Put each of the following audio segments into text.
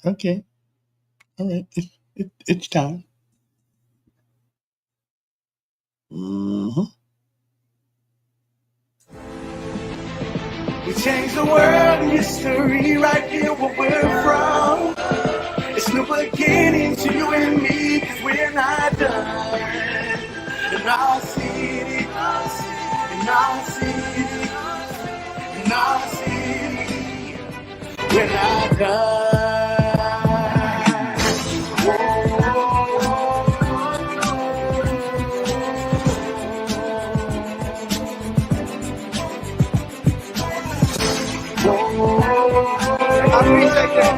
Okay. All right. It's time. Hmm. We changed the world in history right here where we're from. It's new beginnings to you and me, cause we're not done. In our city, in our city, in our city, we're not done. I'll be like that.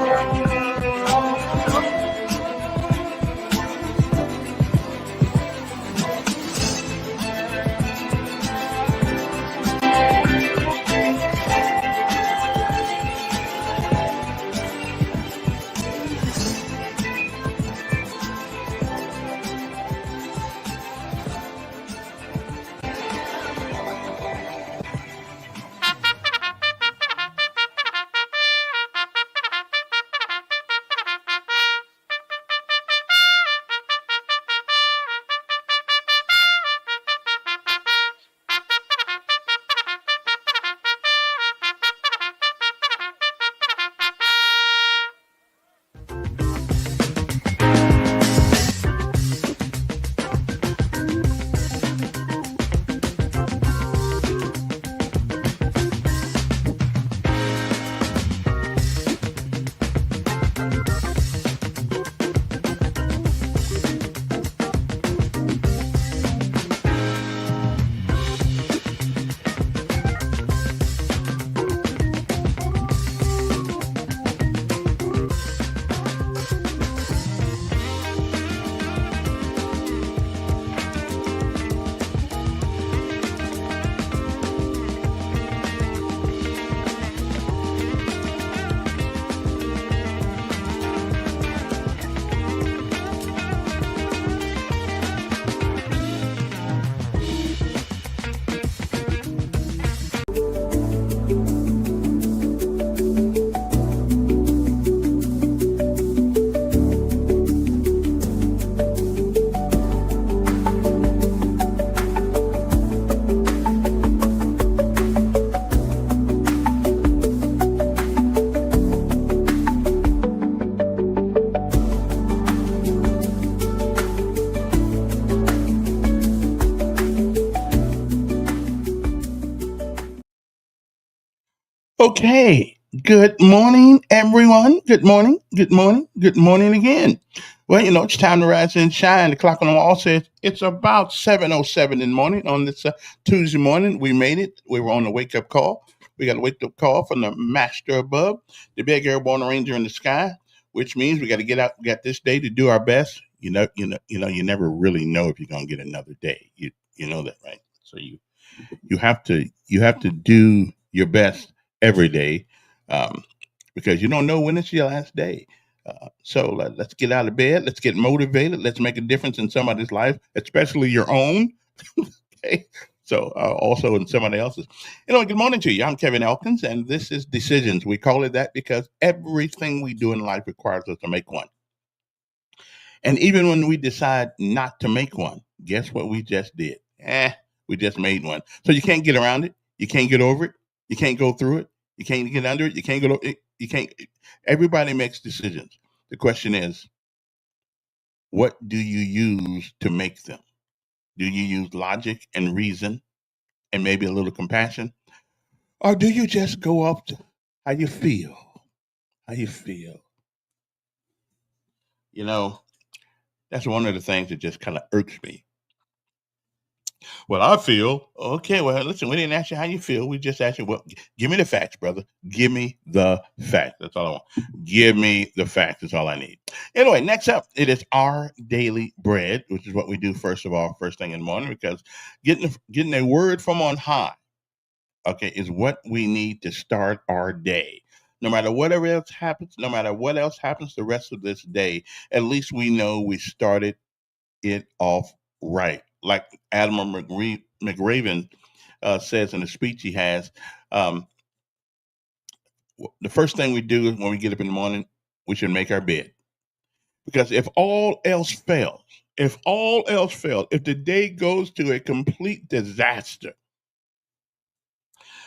Okay. Good morning, everyone. Good morning. Good morning. Good morning again. Well, it's time to rise and shine. The clock on the wall says it's about 7:07 in the morning on this Tuesday morning. We made it. We were on a wake up call. We got a wake up call from the master above, the big airborne ranger in the sky, which means we got to get out. We got this day to do our best. You never really know if you're gonna get another day. You know that, right? So you have to do your best every day, um, because you don't know when it's your last day. So let's get out of bed. Let's get motivated. Let's make a difference in somebody's life, especially your own. Okay. So also in somebody else's. Good morning to you. I'm Kevin Elkins, and this is Decisions. We call it that because everything we do in life requires us to make one. And even when we decide not to make one, guess what we just did? We just made one. So you can't get around it. You can't get over it. You can't go through it. You can't get under it. You can't go. You can't. Everybody makes decisions. The question is, what do you use to make them? Do you use logic and reason and maybe a little compassion, or do you just go up to how you feel? How you feel? You know, that's one of the things that just kind of irks me. Well, I feel okay. Well, listen, we didn't ask you how you feel. We just asked you, well, give me the facts, brother. Give me the facts. That's all I want. Give me the facts. That's all I need. Anyway, next up, it is our daily bread, which is what we do first of all, first thing in the morning, because getting a word from on high, okay, is what we need to start our day. No matter whatever else happens, no matter what else happens the rest of this day, at least we know we started it off right. Like Admiral McRaven says in a speech he has, the first thing we do when we get up in the morning, we should make our bed. Because if all else fails, if the day goes to a complete disaster,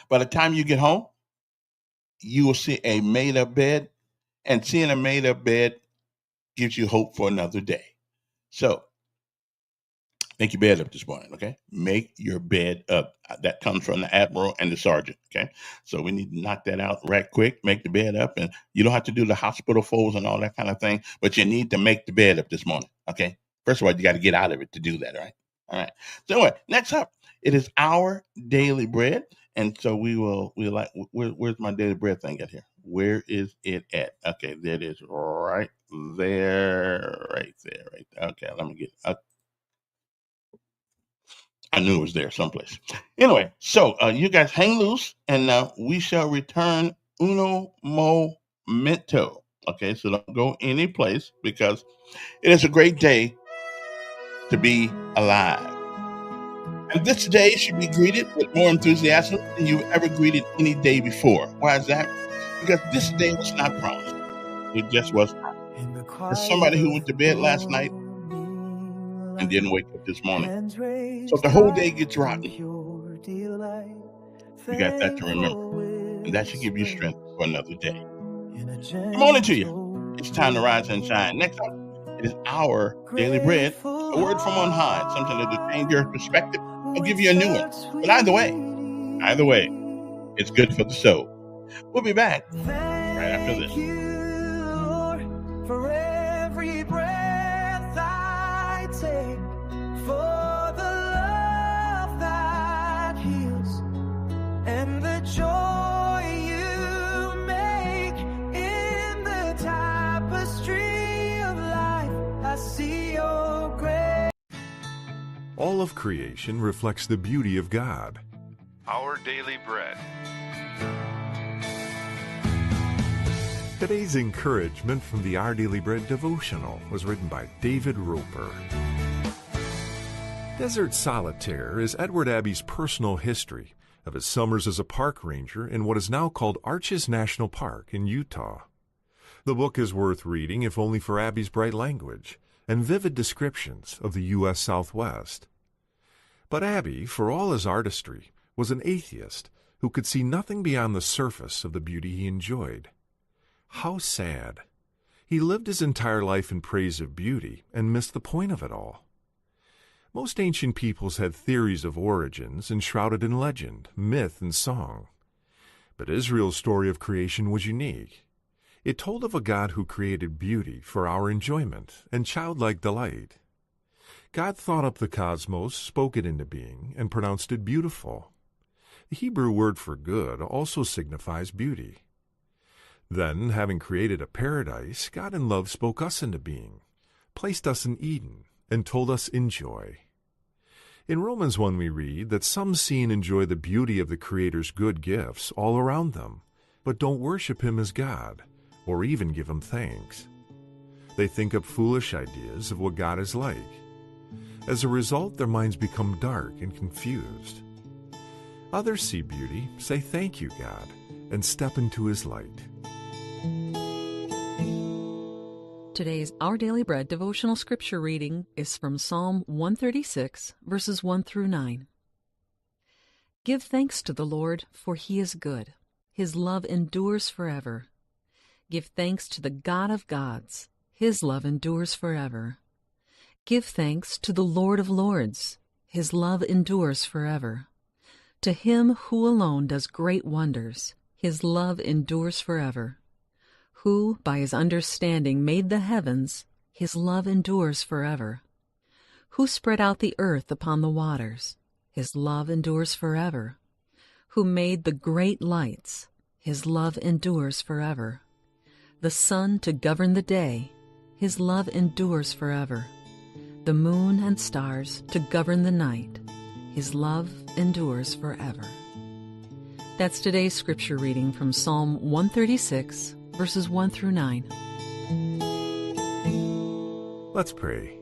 by the time you get home, you will see a made up bed, and seeing a made up bed gives you hope for another day. So make your bed up this morning, okay? Make your bed up. That comes from the admiral and the sergeant, okay? So we need to knock that out right quick, make the bed up, and you don't have to do the hospital folds and all that kind of thing, but you need to make the bed up this morning, okay? First of all, you got to get out of it to do that, right? All right. So anyway, next up, it is our daily bread. And so where's my daily bread thing at here? Where is it at? Okay, there it is, right there, right there, right there. Okay, let me get I knew it was there someplace. Anyway, so you guys hang loose, and we shall return uno momento. Okay, so don't go any place because it is a great day to be alive. And this day should be greeted with more enthusiasm than you've ever greeted any day before. Why is that? Because this day was not promised. It just was not. There's somebody who went to bed last night and didn't wake up this morning. So if the whole day gets rotten, you got that to remember. And that should give you strength for another day. Good morning to you. It's time to rise and shine. Next up, it is our daily bread, a word from on high, something that will change your perspective or give you a new one. But either way, it's good for the soul. We'll be back right after this. For every breath I take, for the love that heals, and the joy you make in the tapestry of life. I see your grace. All of creation reflects the beauty of God. Our daily bread. Today's encouragement from the Our Daily Bread devotional was written by David Roper. Desert Solitaire is Edward Abbey's personal history of his summers as a park ranger in what is now called Arches National Park in Utah. The book is worth reading if only for Abbey's bright language and vivid descriptions of the U.S. Southwest. But Abbey, for all his artistry, was an atheist who could see nothing beyond the surface of the beauty he enjoyed. How sad. He lived his entire life in praise of beauty and missed the point of it all. Most ancient peoples had theories of origins enshrouded in legend, myth, and song. But Israel's story of creation was unique. It told of a God who created beauty for our enjoyment and childlike delight. God thought up the cosmos, spoke it into being, and pronounced it beautiful. The Hebrew word for good also signifies beauty. Then, having created a paradise, God in love spoke us into being, placed us in Eden, and told us enjoy. In Romans 1 we read that some see and enjoy the beauty of the Creator's good gifts all around them, but don't worship Him as God, or even give Him thanks. They think up foolish ideas of what God is like. As a result, their minds become dark and confused. Others see beauty, say thank you, God, and step into His light. Today's Our Daily Bread devotional scripture reading is from Psalm 136, verses 1 through 9. Give thanks to the Lord, for He is good. His love endures forever. Give thanks to the God of gods. His love endures forever. Give thanks to the Lord of lords. His love endures forever. To Him who alone does great wonders, His love endures forever. Who, by His understanding, made the heavens, His love endures forever. Who spread out the earth upon the waters, His love endures forever. Who made the great lights, His love endures forever. The sun to govern the day, His love endures forever. The moon and stars to govern the night, His love endures forever. That's today's scripture reading from Psalm 136, verses 1 through 9. Let's pray.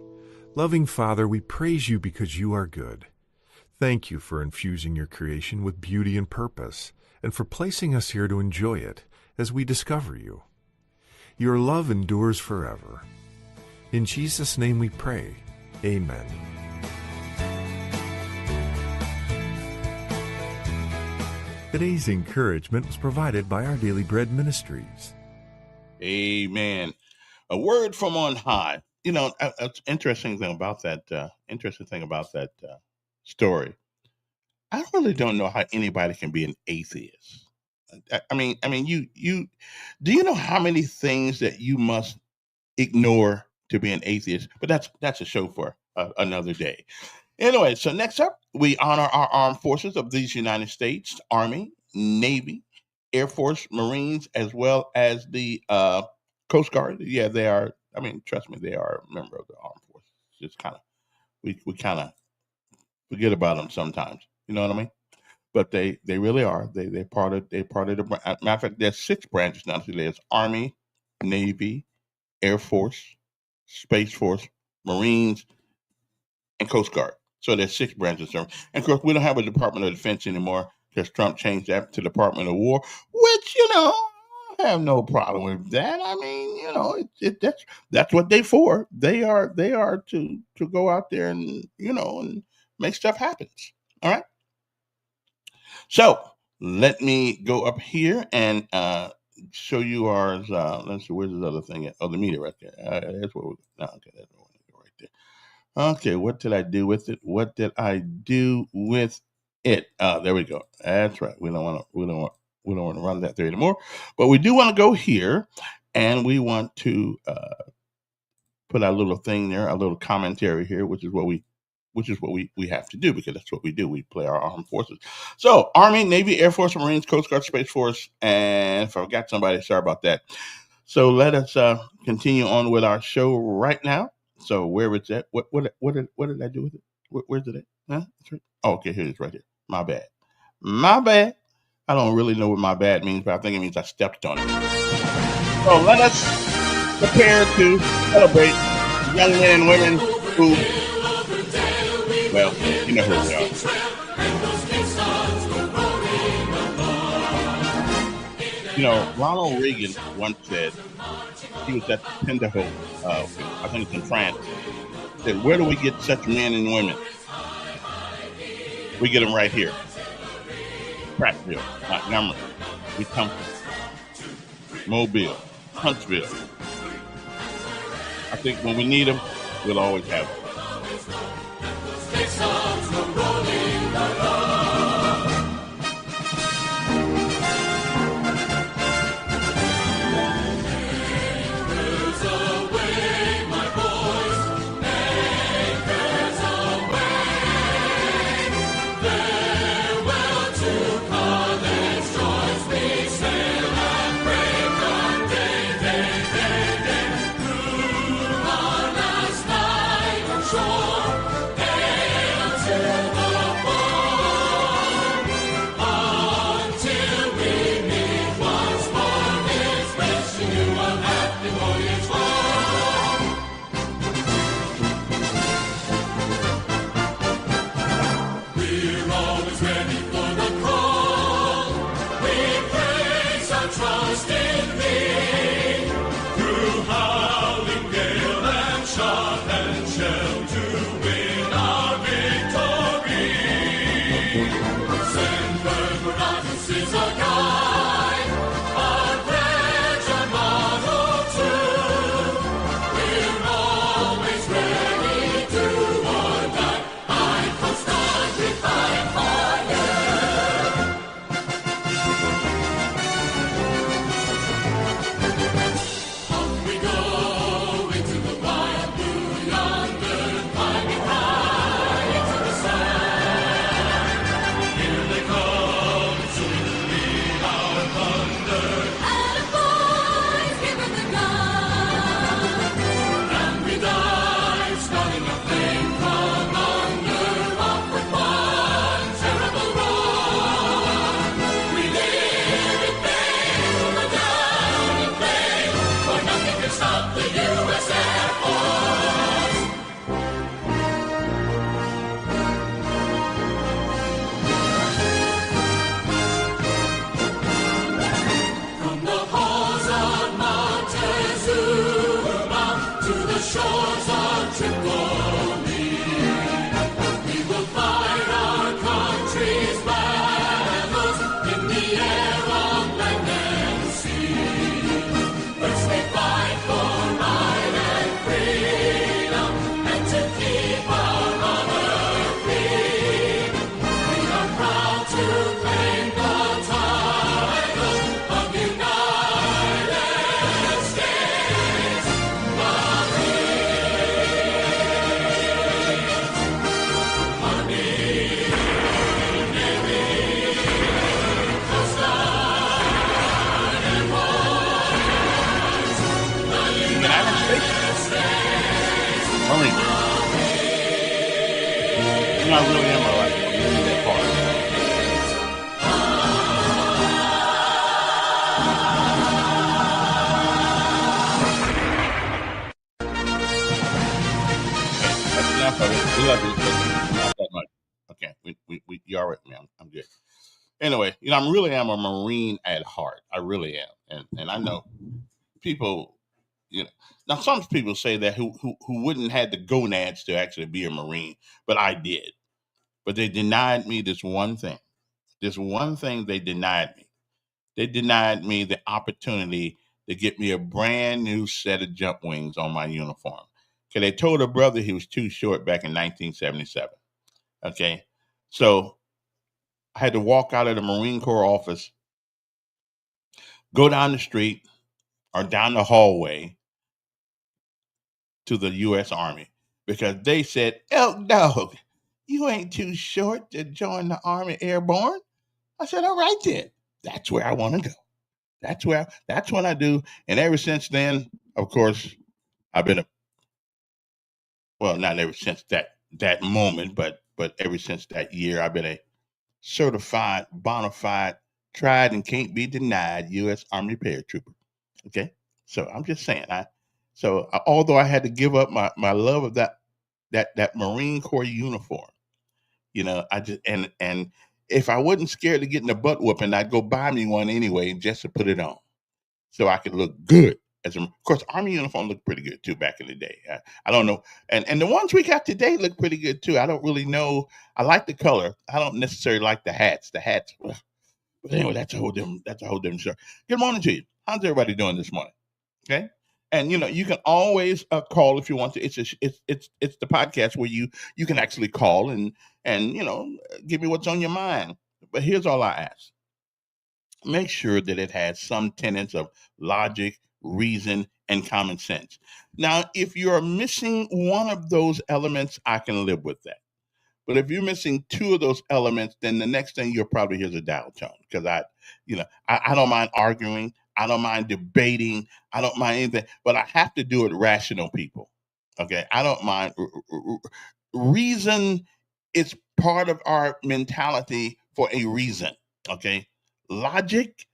Loving Father, we praise You because You are good. Thank You for infusing Your creation with beauty and purpose, and for placing us here to enjoy it as we discover You. Your love endures forever. In Jesus' name we pray. Amen. Today's encouragement was provided by Our Daily Bread Ministries. Amen. A word from on high. You know, that's interesting thing about that. Story. I really don't know how anybody can be an atheist. I mean, you do you know how many things that you must ignore to be an atheist? But that's a show for another day. Anyway, so next up, we honor our armed forces of these United States: Army, Navy, Air Force, Marines, as well as the Coast Guard. Yeah, they are. I mean, trust me, they are a member of the armed forces. Just kind of we kind of forget about them sometimes. You know what I mean? But they really are. They're part of the matter of fact, there's 6 branches now. So there's Army, Navy, Air Force, Space Force, Marines, and Coast Guard. So there's 6 branches. And of course, we don't have a Department of Defense anymore because Trump changed that to Department of War, which, I have no problem with that. I mean, that's what they for. They are to go out there and and make stuff happen. All right. So let me go up here and show you ours. Let's see, where's this other thing at? Oh, the meter right there. That's what okay, that's the one right there. Okay, what did I do with it? There we go. That's right. We don't want to run that there anymore. But we do want to go here, and we want to put our little thing there, our little commentary here, which is what we have to do, because that's what we do. We play our armed forces. So Army, Navy, Air Force, Marines, Coast Guard, Space Force, and if I forgot somebody, sorry about that. So let us continue on with our show right now. So where it's at? What did I do with it? Where's it at? Huh? Oh, okay, here it is right here. My bad. I don't really know what my bad means, but I think it means I stepped on it. So let us prepare to celebrate young men and women who, well, you know who they are. Ronald Reagan once said, he was at Tenderholt, I think it's in France, said, where do we get such men and women? We get them right here. Prattville, Montgomery, Wetumpka, Mobile, Huntsville. I think when we need them, we'll always have them. And I really am like really that hard. That's enough of it. We love you, but not that much. Okay, you all right, man? I'm good. Anyway, I really am a Marine at heart. I really am, and I know people. Now some people say that who wouldn't have the gonads to actually be a Marine, but I did. But they denied me this one thing. This one thing they denied me. They denied me the opportunity to get me a brand new set of jump wings on my uniform. Because they told a brother he was too short back in 1977. Okay. So I had to walk out of the Marine Corps office, go down the street or down the hallway to the U.S. Army because they said, Elk Dog, you ain't too short to join the Army Airborne. I said, all right then. That's where I want to go. That's what I do. And ever since then, of course, I've been not ever since that moment, but ever since that year, I've been a certified, bona fide, tried and can't be denied U.S. Army paratrooper. Okay, so I'm just saying, although I had to give up my love of that Marine Corps uniform, I just and if I wasn't scared of getting a butt whooping, I'd go buy me one anyway just to put it on, so I could look good. Of course, Army uniform looked pretty good too back in the day. I don't know, and the ones we got today look pretty good too. I don't really know. I like the color. I don't necessarily like the hats. The hats, but anyway, that's a whole different story. Good morning to you. How's everybody doing this morning? Okay, and you can always call if you want to. It's the podcast where you can actually call and give me what's on your mind. But here's all I ask. Make sure that it has some tenets of logic, reason, and common sense. Now, if you're missing one of those elements, I can live with that. But if you're missing two of those elements, then the next thing you'll probably hear is a dial tone. Because I don't mind arguing. I don't mind debating. I don't mind anything. But I have to do it rational, people. Okay? I don't mind. Reason is part of our mentality for a reason. Okay? Logic,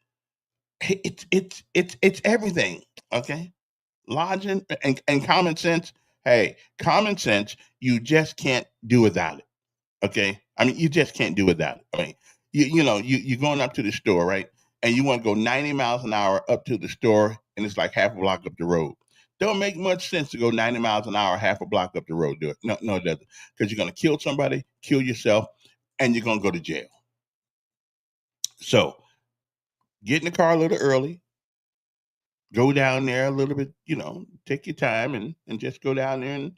it's everything. Okay, logic and common sense. Hey, common sense, you just can't do without it. Okay, I mean, you just can't do without it. I mean, you're going up to the store, right? And you want to go 90 miles an hour up to the store, and it's like half a block up the road. Don't make much sense to go 90 miles an hour, half a block up the road. Do it. No, it doesn't. Because you're going to kill somebody, kill yourself, and you're going to go to jail. So get in the car a little early, go down there a little bit, take your time and just go down there and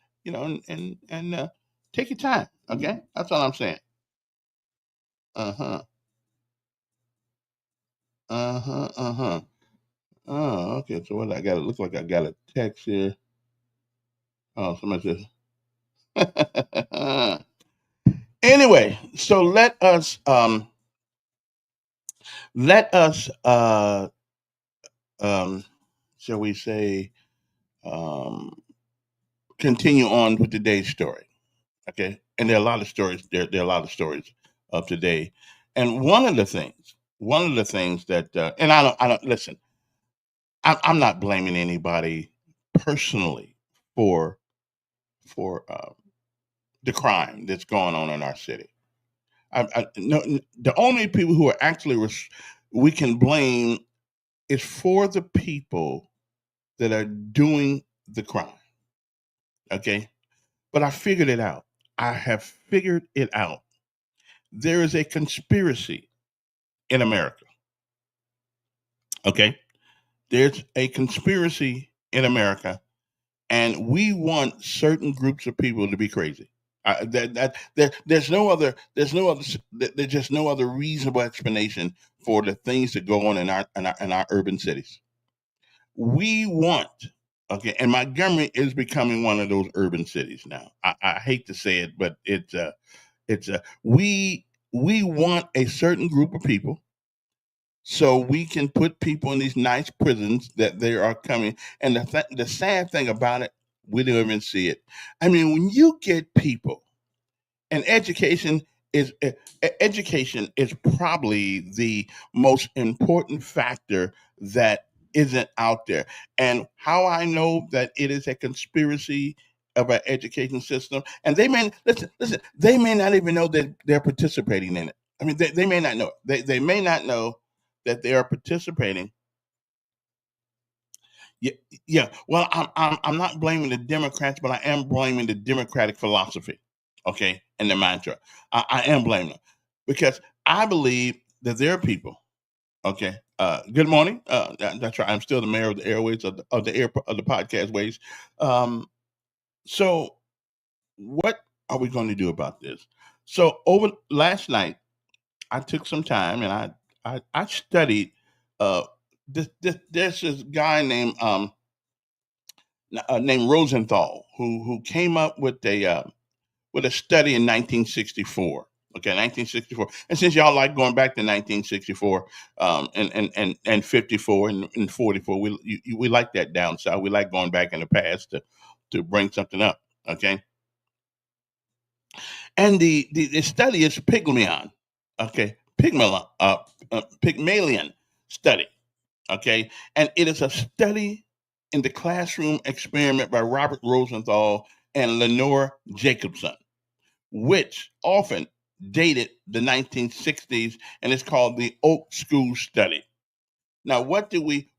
take your time. Okay. That's all I'm saying. Uh-huh. Uh-huh. Uh-huh. Oh, okay. So what I got, it looks like I got a text here. Oh, somebody says, anyway, so let us, shall we say, continue on with today's story. Okay. And there are a lot of stories. There are a lot of stories of today. And one of the things that, and I don't listen, I'm not blaming anybody personally for the crime that's going on in our city. No, the only people who are actually we can blame is for the people that are doing the crime. Okay. But I figured it out. I have figured it out. There is a conspiracy in America. Okay. There's a conspiracy in America, and we want certain groups of people to be crazy. There's just no other reasonable explanation for the things that go on in our urban cities. We want, okay, and Montgomery is becoming one of those urban cities now. I hate to say it, but we want a certain group of people so we can put people in these nice prisons that they are coming. And the sad thing about it, we don't even see it. I mean, when you get people And education is probably the most important factor that isn't out there. And how I know that it is a conspiracy of our education system, and they may listen, they may not even know that they're participating in it. I mean, they may not know. They may not know that they are participating. Yeah, yeah. Well, I'm not blaming the Democrats, but I am blaming the Democratic philosophy, okay, and the mantra. I am blaming them because I believe that there are people. Okay. Good morning. That's right. I'm still the mayor of the airways of the podcast ways. Um, so, what are we going to do about this? So, over last night, I took some time and I studied. Uh, there's this guy named Rosenthal who came up with a study in 1964. Okay, 1964. And since y'all like going back to 1964 and 54 and 44, we like that down south. We like going back in the past to bring something up. Okay, and the study is Pygmalion. Okay, Pygmalion study. Okay, and it is a study in the classroom experiment by Robert Rosenthal and Lenore Jacobson, which often dated the 1960s, and it's called the Oak School Study. Now, what did we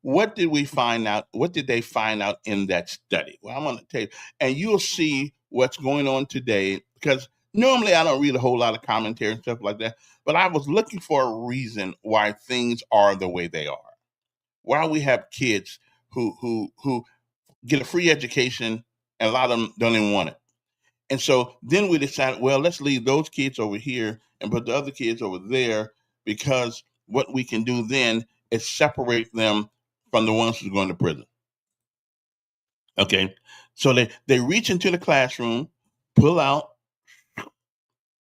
find out? What did they find out in that study? Well, I'm going to tell you, and you'll see what's going on today because normally I don't read a whole lot of commentary and stuff like that, but I was looking for a reason why things are the way they are. Why we have kids who get a free education and a lot of them don't even want it. And so then we decided, well, let's leave those kids over here and put the other kids over there because what we can do then is separate them from the ones who's going to prison. Okay. So they reach into the classroom, pull out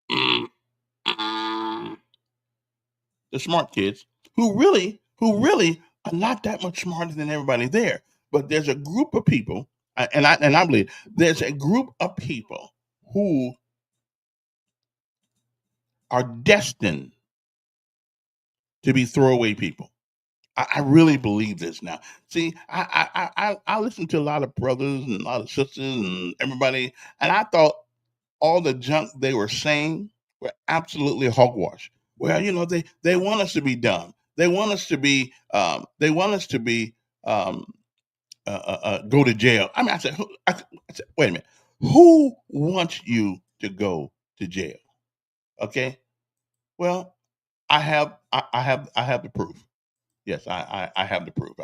the smart kids who really are not that much smarter than everybody there. But there's a group of people, and I believe there's a group of people who are destined to be throwaway people. I really believe this now. See, I listen to a lot of brothers and a lot of sisters and everybody, and I thought all the junk they were saying were absolutely hogwash. Well, they want us to be dumb. They want us to be go to jail. I mean, I said, wait a minute. Who wants you to go to jail? Okay. Well, I have the proof. Yes, I have the proof.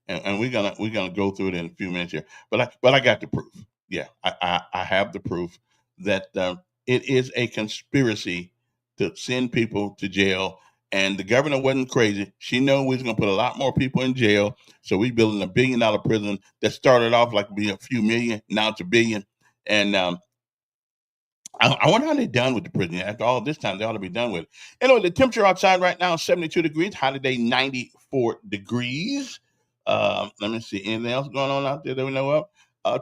And we're gonna go through it in a few minutes here. But I got the proof. Yeah, I have the proof that it is a conspiracy to send people to jail. And the governor wasn't crazy. She knew we was gonna put a lot more people in jail. So we building $1 billion prison that started off like be a few million, now it's $1 billion. And I wonder how they're done with the prison. After all this time, they ought to be done with it. Anyway, the temperature outside right now is 72 degrees. High today, 94 degrees. Let me see. Anything else going on out there that we know of?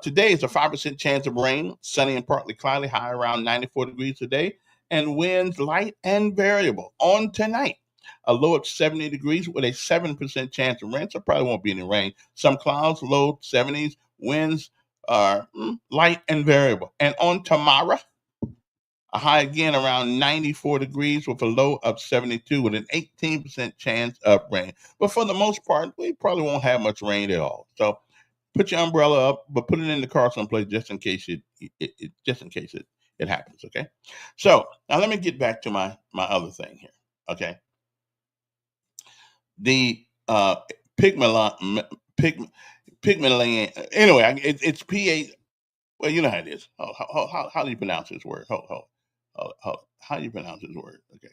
Today is a 5% chance of rain. Sunny and partly cloudy. High around 94 degrees today. And winds light and variable. On tonight, a low of 70 degrees with a 7% chance of rain. So probably won't be any rain. Some clouds, low 70s. Winds are light and variable. And on tomorrow, a high again around 94 degrees with a low of 72 with an 18% chance of rain. But for the most part, we probably won't have much rain at all. So put your umbrella up, but put it in the car someplace just in case it happens. Okay. So now let me get back to my other thing here. Okay. The Pygmalion. Anyway, it's P-A. Well, you know how it is. How do you pronounce this word? How do you pronounce this word? Okay,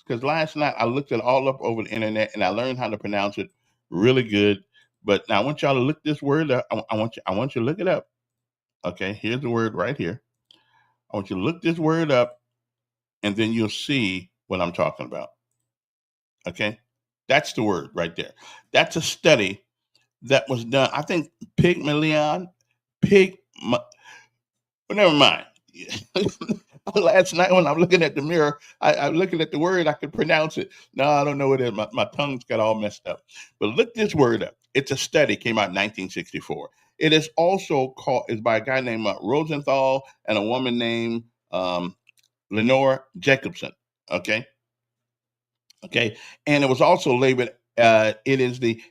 because last night I looked it all up over the internet and I learned how to pronounce it really good. But now I want y'all to look this word up. I want you to look it up. Okay, here's the word right here. I want you to look this word up, and then you'll see what I'm talking about. Okay, that's the word right there. That's a study that was done. I think Pygmalion. Well, never mind. Last night when I'm looking at the mirror, I'm looking at the word, I could pronounce it. No, I don't know what it is. My tongue's got all messed up. But look this word up. It's a study, came out in 1964. It is also called, is by a guy named Rosenthal and a woman named Lenore Jacobson. Okay. Okay. And it was also labeled, it is the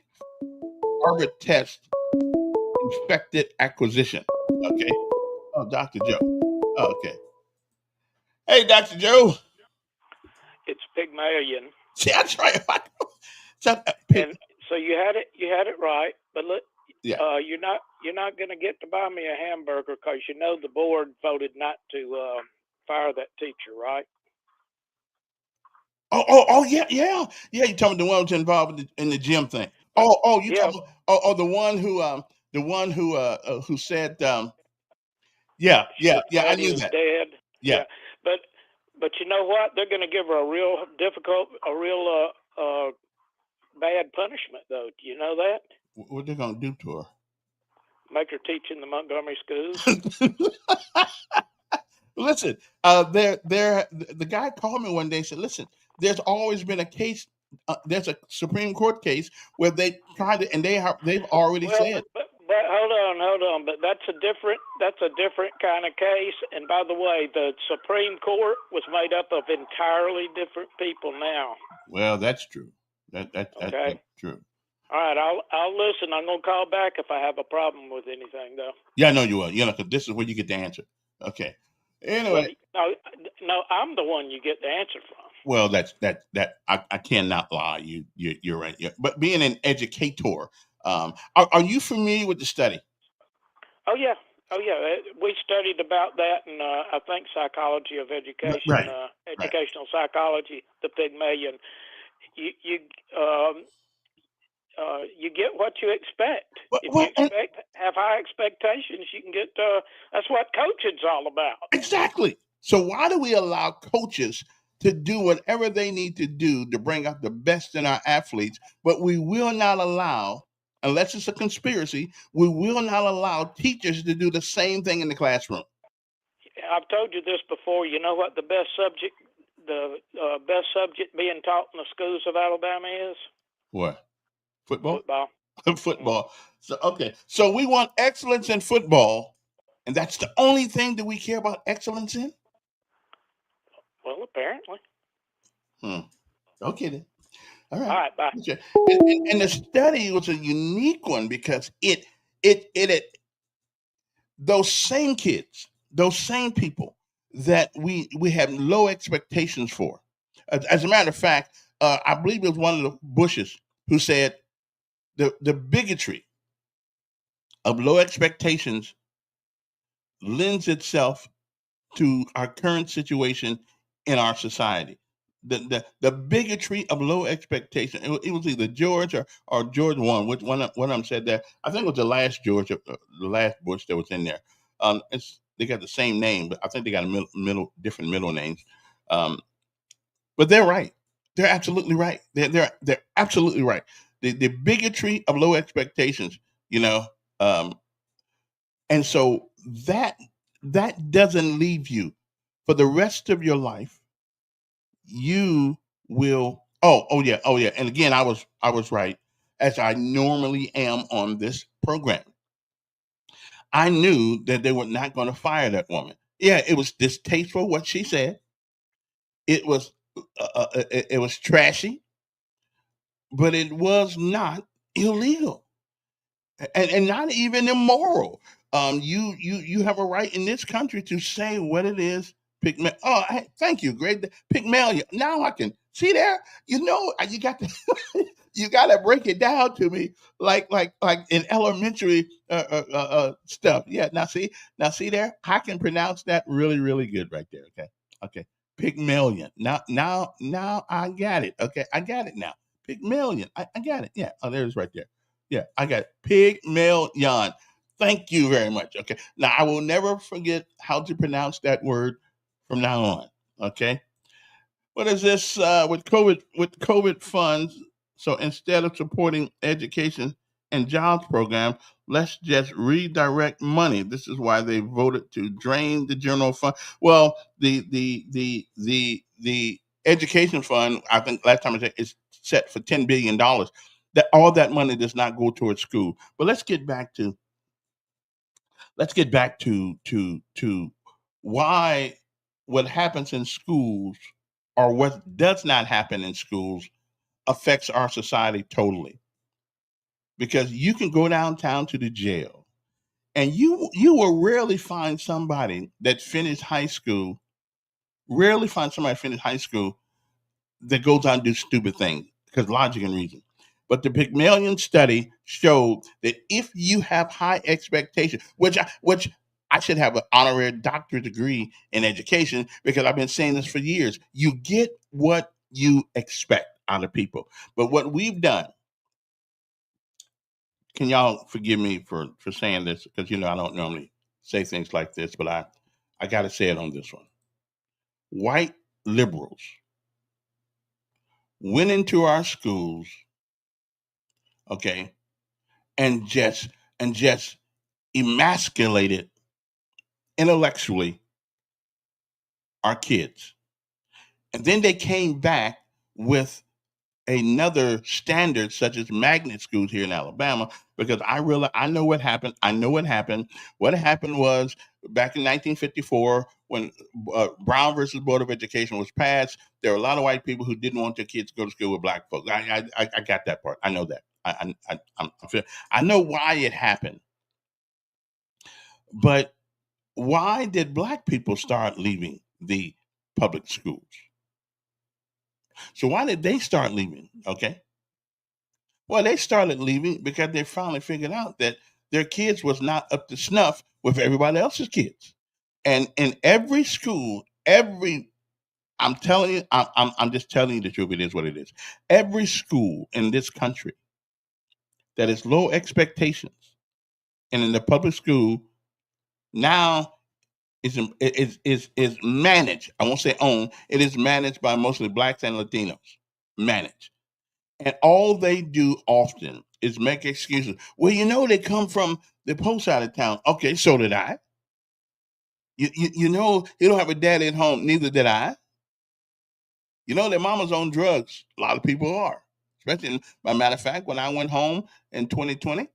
Harvard test infected acquisition. Okay. Oh, Dr. Joe. Oh, okay. Hey, Dr. Joe. It's Pygmalion. See, that's right. So, And so you had it right, but look, yeah. you're not going to get to buy me a hamburger because you know the board voted not to fire that teacher, right? Oh, yeah. You talking about the one who's involved in the gym thing? Oh, you Yeah. talking? The one who said, yeah. I knew that. Dead. Yeah. But you know what? They're going to give her a real bad punishment, though. Do you know that? What they're gonna do to her? Make her teach in the Montgomery schools. Listen, the guy called me one day and said, listen, there's always been a case, there's a Supreme Court case where they tried to, and they've already said. But hold on, but that's a different kind of case. And by the way, the Supreme Court was made up of entirely different people now. Well, that's true. That's true. All right, I'll listen. I'm gonna call back if I have a problem with anything, though. Yeah, I know you will. Because this is where you get the answer. Okay. Anyway, no, I'm the one you get the answer from. Well, I cannot lie. You're right. Yeah. But being an educator, are you familiar with the study? Oh yeah. We studied about that in I think psychology of education, right. Educational psychology, the Pygmalion. You get what you expect. If you have high expectations, you can get. That's what coaching's all about. Exactly. So why do we allow coaches to do whatever they need to do to bring out the best in our athletes, but we will not allow, unless it's a conspiracy, we will not allow teachers to do the same thing in the classroom? I've told you this before. You know what the best subject being taught in the schools of Alabama is? What? Football? Football. So, okay. So we want excellence in football, and that's the only thing that we care about excellence in? Well, apparently. Okay then. All right. All right, bye. And the study was a unique one because it those same kids, those same people that we have low expectations for. As a matter of fact, I believe it was one of the Bushes who said the bigotry of low expectations lends itself to our current situation in our society. The bigotry of low expectation. It was either George or George one. Which one of them said that? I think it was the last George, the last Bush that was in there. They got the same name, but I think they got a different middle names. But they're right. They're absolutely right. They're absolutely right. The bigotry of low expectations, and so that doesn't leave you for the rest of your life. You will. Oh yeah. And again, I was right, as I normally am on this program. I knew that they were not going to fire that woman. Yeah, it was distasteful what she said. It was trashy, but it was not illegal, and not even immoral. You have a right in this country to say what it is. Thank you, great Pygmalion. Now I can see there. You got to you got to break it down to me like in elementary stuff. Yeah. Now see there. I can pronounce that really, really good right there. Okay. Pygmalion. Now I got it. Okay, I got it now. Pygmalion. I got it. Yeah. Oh, there's right there. Yeah, I got it. Pygmalion. Thank you very much. Okay. Now I will never forget how to pronounce that word from now on. Okay. What is this with COVID funds? So instead of supporting education, and jobs program. Let's just redirect money. This is why they voted to drain the general fund. Well, the education fund, I think last time I checked, is set for $10 billion. That all that money does not go towards school. But let's get back to why what happens in schools or what does not happen in schools affects our society totally. Because you can go downtown to the jail and you will rarely find somebody that finished high school, that goes out and do stupid things because logic and reason. But the Pygmalion study showed that if you have high expectations, which I should have an honorary doctorate degree in education because I've been saying this for years, you get what you expect out of people. But what we've done, can y'all forgive me for saying this because I don't normally say things like this, but I got to say it on this one. White liberals went into our schools, okay, and just emasculated intellectually our kids. And then they came back with another standard such as magnet schools here in Alabama, because I know what happened. What happened was back in 1954 when Brown versus Board of Education was passed, there were a lot of white people who didn't want their kids to go to school with black folks. I got that part. I know that. I know why it happened. But why did black people start leaving the public schools? So why did they start leaving? Okay. Well, they started leaving because they finally figured out that their kids was not up to snuff with everybody else's kids. And in every school, I'm telling you, I'm just telling you the truth. It is what it is. Every school in this country that is low expectations and in the public school now is managed. I won't say owned. It is managed by mostly blacks and Latinos. Managed. And all they do often is make excuses. Well, they come from the post side of town. Okay, so did I. You don't have a daddy at home. Neither did I. Their mama's on drugs. A lot of people are. Especially, by matter of fact, when I went home in 2020,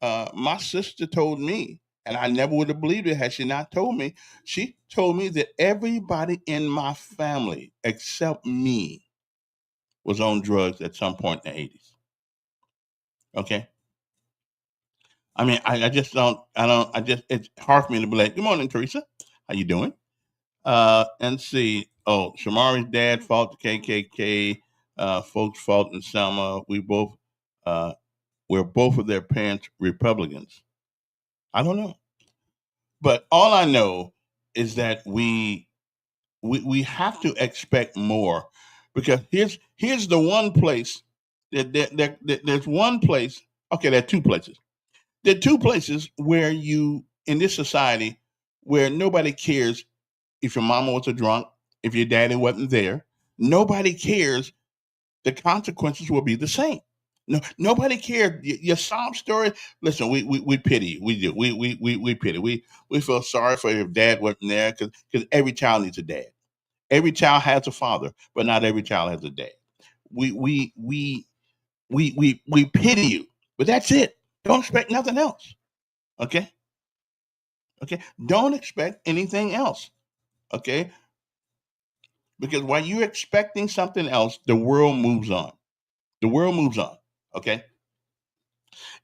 my sister told me, and I never would have believed it had she not told me. She told me that everybody in my family except me was on drugs at some point in the 80s. Okay. I mean, it's hard for me to be like, good morning, Teresa. How you doing? And see, Shamari's dad fought the KKK, folks fought in Selma. We're both of their parents Republicans. I don't know. But all I know is that we have to expect more, because here's the one place there's one place. Okay, there are two places. There are two places where in this society, where nobody cares if your mama was a drunk, if your daddy wasn't there. Nobody cares. The consequences will be the same. No, nobody cares. Your sob story. Listen, we pity you. We do. We pity. We feel sorry for your dad wasn't there, because every child needs a dad. Every child has a father, but not every child has a dad. We pity you, but that's it. Don't expect nothing else. Okay. Don't expect anything else. Okay. Because while you're expecting something else, the world moves on. The world moves on. Okay.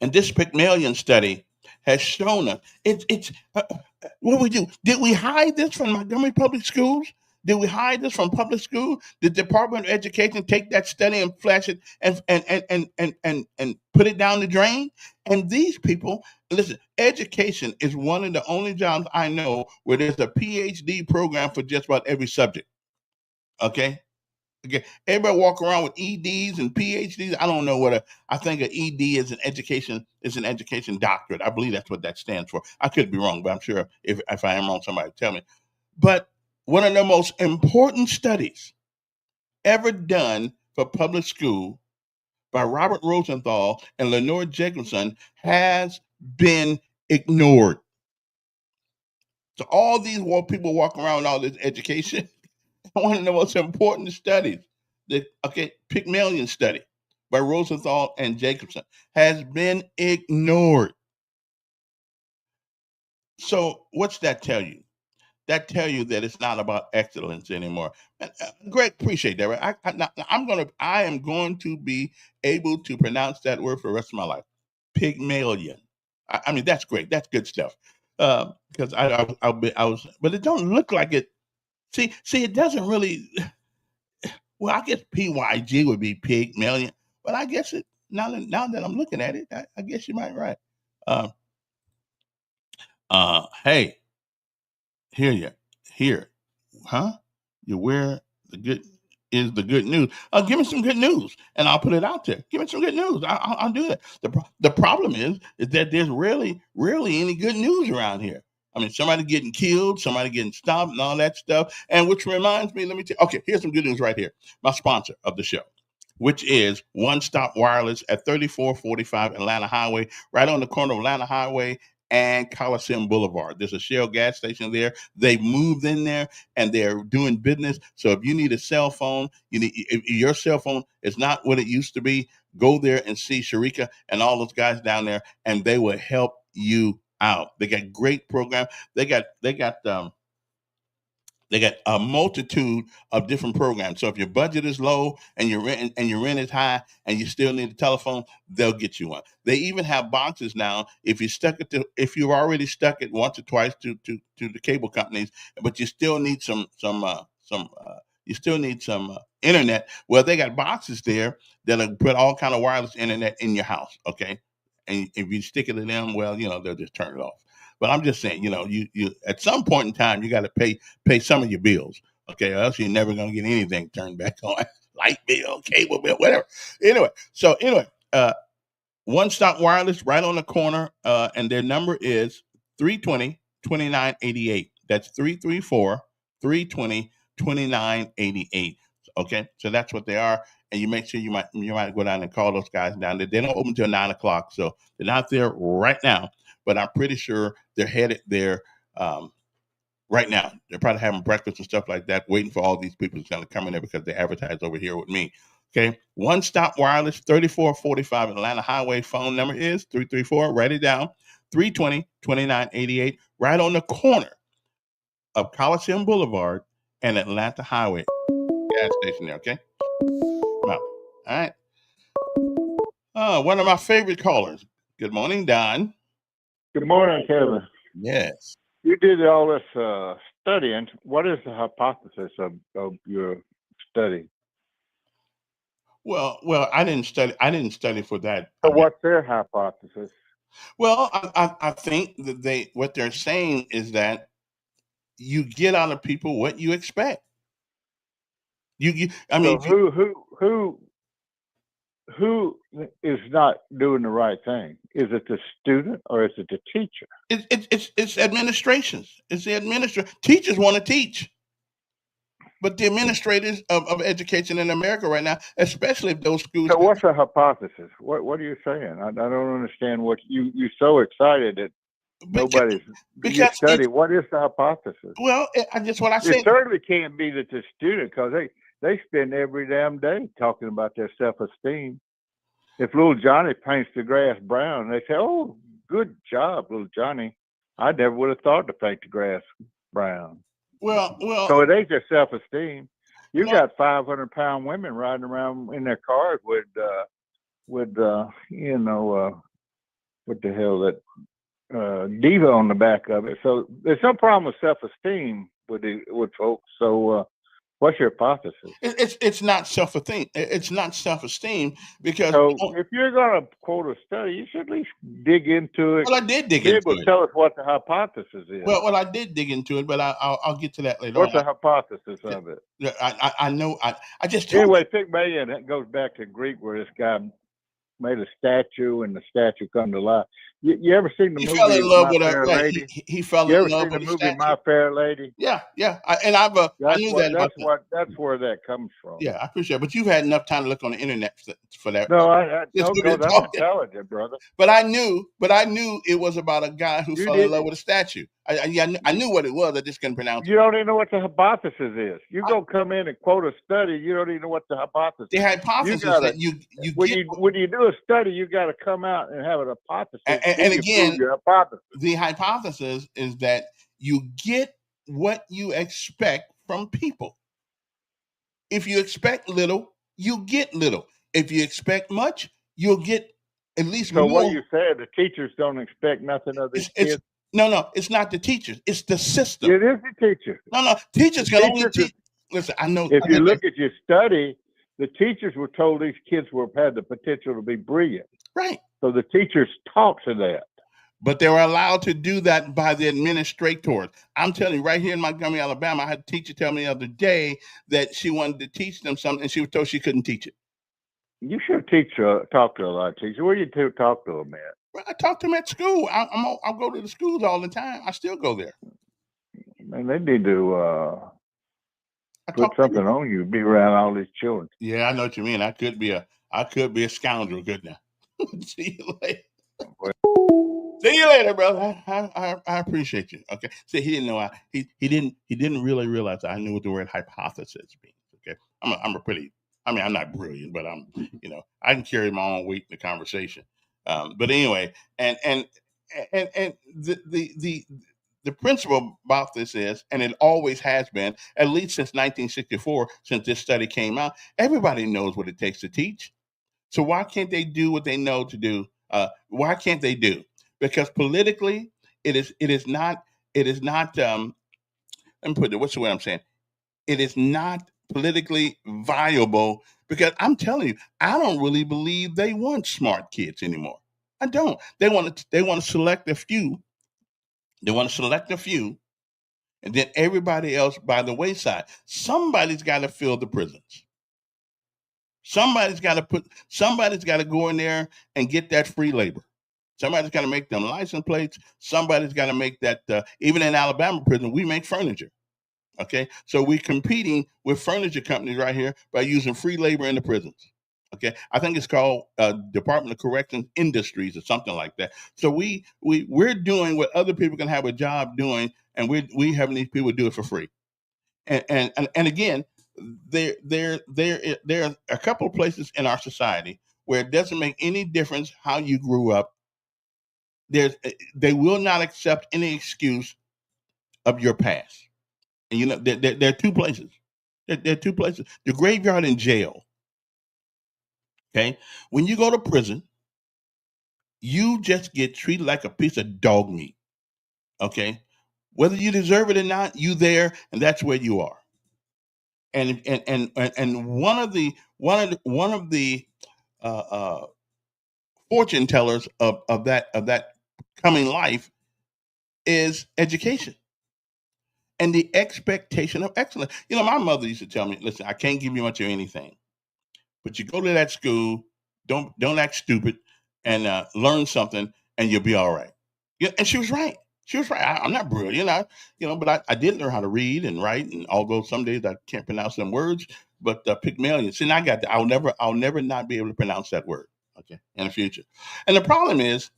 And this Pygmalion study has shown us it's what we do. Did we hide this from Montgomery Public Schools? Did we hide this from public school? Did the Department of Education take that study and flash it and put it down the drain? And these people, listen, education is one of the only jobs I know where there's a PhD program for just about every subject. Okay. Everybody walk around with EDs and PhDs. I don't know I think an ED is an education doctorate. I believe that's what that stands for. I could be wrong, but I'm sure if I am wrong, somebody tell me. But one of the most important studies ever done for public school by Robert Rosenthal and Lenore Jacobson has been ignored. So all these people walking around with all this education, one of the most important studies, Pygmalion study by Rosenthal and Jacobson, has been ignored. So what's that tell you? That tell you that it's not about excellence anymore. Greg, appreciate that. Right? I am going to be able to pronounce that word for the rest of my life. Pygmalion. I mean, that's great. That's good stuff. Because I was, but it don't look like it. See, it doesn't really. Well, I guess PYG would be Pygmalion, but I guess it now that I'm looking at it, I guess you might be right. Hey, here, huh? You wear the good is the good news. Give me some good news, and I'll put it out there. Give me some good news. I'll do it. The problem is that there's rarely any good news around here. I mean, somebody getting killed, somebody getting stopped, and all that stuff. And which reminds me, let me tell you. Okay, here's some good news right here. My sponsor of the show, which is One Stop Wireless at 3445 Atlanta Highway, right on the corner of Atlanta Highway and Coliseum Boulevard. There's a Shell gas station there. They've moved in there and they're doing business. So if you need a cell phone, if your cell phone is not what it used to be, go there and see Sharika and all those guys down there, and they will help you out. They got great program. They got a multitude of different programs. So if your budget is low and your rent is high and you still need a telephone, they'll get you one. They even have boxes now. If you're already stuck it once or twice to the cable companies, but you still need some internet. Well, they got boxes there that'll put all kind of wireless internet in your house. Okay, and if you stick it to them, well, they'll just turn it off. But I'm just saying, you at some point in time, you got to pay some of your bills, okay? Or else you're never going to get anything turned back on. Light bill, cable bill, whatever. Anyway, One Stop Wireless right on the corner, and their number is 320-2988. That's 334-320-2988. Okay, so that's what they are. And you make sure you might go down and call those guys down there. They don't open until 9 o'clock, so they're not there right now. But I'm pretty sure they're headed there right now. They're probably having breakfast and stuff like that, waiting for all these people who's going to come in there because they advertise over here with me. Okay, One Stop Wireless, 3445 Atlanta Highway. Phone number is 334, write it down, 320-2988, right on the corner of Coliseum Boulevard and Atlanta Highway. Gas station there, okay? All right. One of my favorite callers. Good morning, Don. Good morning, Kevin. Yes. You did all this studying. What is the hypothesis of your study? Well, I didn't study for that. So what's their hypothesis? Well, I think that what they're saying is that you get out of people what you expect. I mean, so who is not doing the right thing? Is it the student or is it the teacher? It's administrations. It's the administrator. Teachers want to teach, but the administrators of education in America right now, especially if those schools. So what's the hypothesis? What are you saying? I don't understand what you're so excited that nobody's because study. What is the hypothesis? Well, what I said. It certainly can't be that the student, because they spend every damn day talking about their self-esteem. If little Johnny paints the grass brown, they say, "Oh, good job, little Johnny. I never would have thought to paint the grass brown." Well. So it ain't their self-esteem. You got 500-pound women riding around in their cars with what the hell, that diva on the back of it. So there's some problem with self-esteem with folks. So what's your hypothesis? It's not self-esteem. It's not self-esteem because. So if you're going to quote a study, you should at least dig into it. Well, I did dig into it. Tell us what the hypothesis is. Well, I did dig into it, but I'll get to that later. What's the hypothesis of it? I know. I just anyway. Pygmalion, that goes back to Greek, where this guy made a statue and the statue come to life. You ever seen the He fell movie in love My with her. Fair Right. Lady? He fell You in ever love seen the with the movie statue. My Fair Lady? Yeah. I knew that about that. That's where that comes from. Yeah, I appreciate it. But you've had enough time to look on the internet for that. No, Since no, we've been because I'm talking. intelligent, brother. But I knew it was about a guy who You fell in did. love with a statue. I knew what it was. I just couldn't pronounce You it. don't even know what the hypothesis is. You go come in and quote a study, you don't even know what the hypothesis The is. hypothesis that you when get, you do a study, you got to come out and have an hypothesis. and you again, prove your hypothesis. the hypothesis is that you get what you expect from people. If you expect little, you get little. If you expect much, you'll get at least So more. what you said, the teachers don't expect nothing of these kids. No, it's not the teachers. It's the system. It is the teachers. No, teachers can only teach. Listen, I know. If you look at your study, the teachers were told these kids had the potential to be brilliant. Right. So the teachers taught to that. But they were allowed to do that by the administrators. I'm telling you, right here in Montgomery, Alabama, I had a teacher tell me the other day that she wanted to teach them something, and she was told she couldn't teach it. You should talk to a lot of teachers. Where do you talk to them at? Well, I talk to them at school. I'll go to the schools all the time. I still go there. Man, they need to put something on you. Be around all these children. Yeah, I know what you mean. I could be a scoundrel, couldn't I? See you later. See you later, brother. I appreciate you. Okay. See, he didn't know he didn't really realize I knew what the word hypothesis means. Okay. I'm not brilliant, but I can carry my own weight in the conversation. But anyway, and the principle about this is, and it always has been, at least since 1964, since this study came out, everybody knows what it takes to teach. So why can't they do what they know to do? Why can't they do? Because politically, it is not. Let me put it. What's the way I'm saying? It is not politically viable, because I'm telling you, I don't really believe they want smart kids anymore. I don't. They want to select a few. They want to select a few, and then everybody else by the wayside. Somebody's got to fill the prisons. Somebody's got to go in there and get that free labor. Somebody's got to make them license plates. Somebody's got to make that. Even in Alabama prison, we make furniture. Okay, so we're competing with furniture companies right here by using free labor in the prisons. Okay, I think it's called Department of Corrections Industries or something like that. So we're doing what other people can have a job doing, and we having these people do it for free. And again, there are a couple of places in our society where it doesn't make any difference how you grew up. They will not accept any excuse of your past. And there are two places. There are two places. The graveyard and jail. Okay? When you go to prison, you just get treated like a piece of dog meat. Okay? Whether you deserve it or not, you there, and that's where you are. And one of the fortune tellers of that coming life is education and the expectation of excellence. My mother used to tell me, "Listen, I can't give you much of anything, but you go to that school, don't act stupid, and learn something, and you'll be all right." Yeah, and she was right. She was right. I'm not brilliant, but I did learn how to read and write, and although some days I can't pronounce some words, but Pygmalion. See, I got that. I'll never not be able to pronounce that word. Okay, in the future. And the problem is,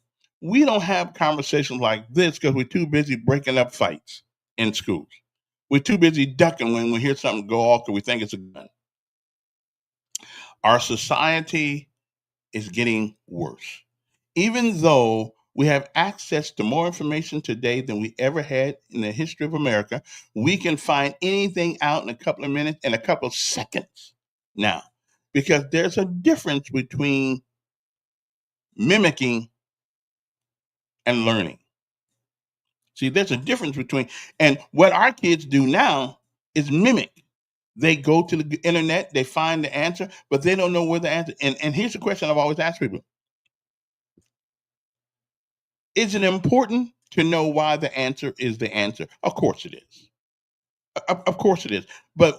we don't have conversations like this because we're too busy breaking up fights in schools. We're too busy ducking when we hear something go off because we think it's a gun. Our society is getting worse. Even though we have access to more information today than we ever had in the history of America, we can find anything out in a couple of minutes, in a couple of seconds now, because there's a difference between mimicking and learning. See, there's a difference between, and what our kids do now is mimic. They go to the internet, they find the answer, but they don't know where the answer. And here's the question I've always asked people: is it important to know why the answer is the answer? Of course it is. Of course it is. But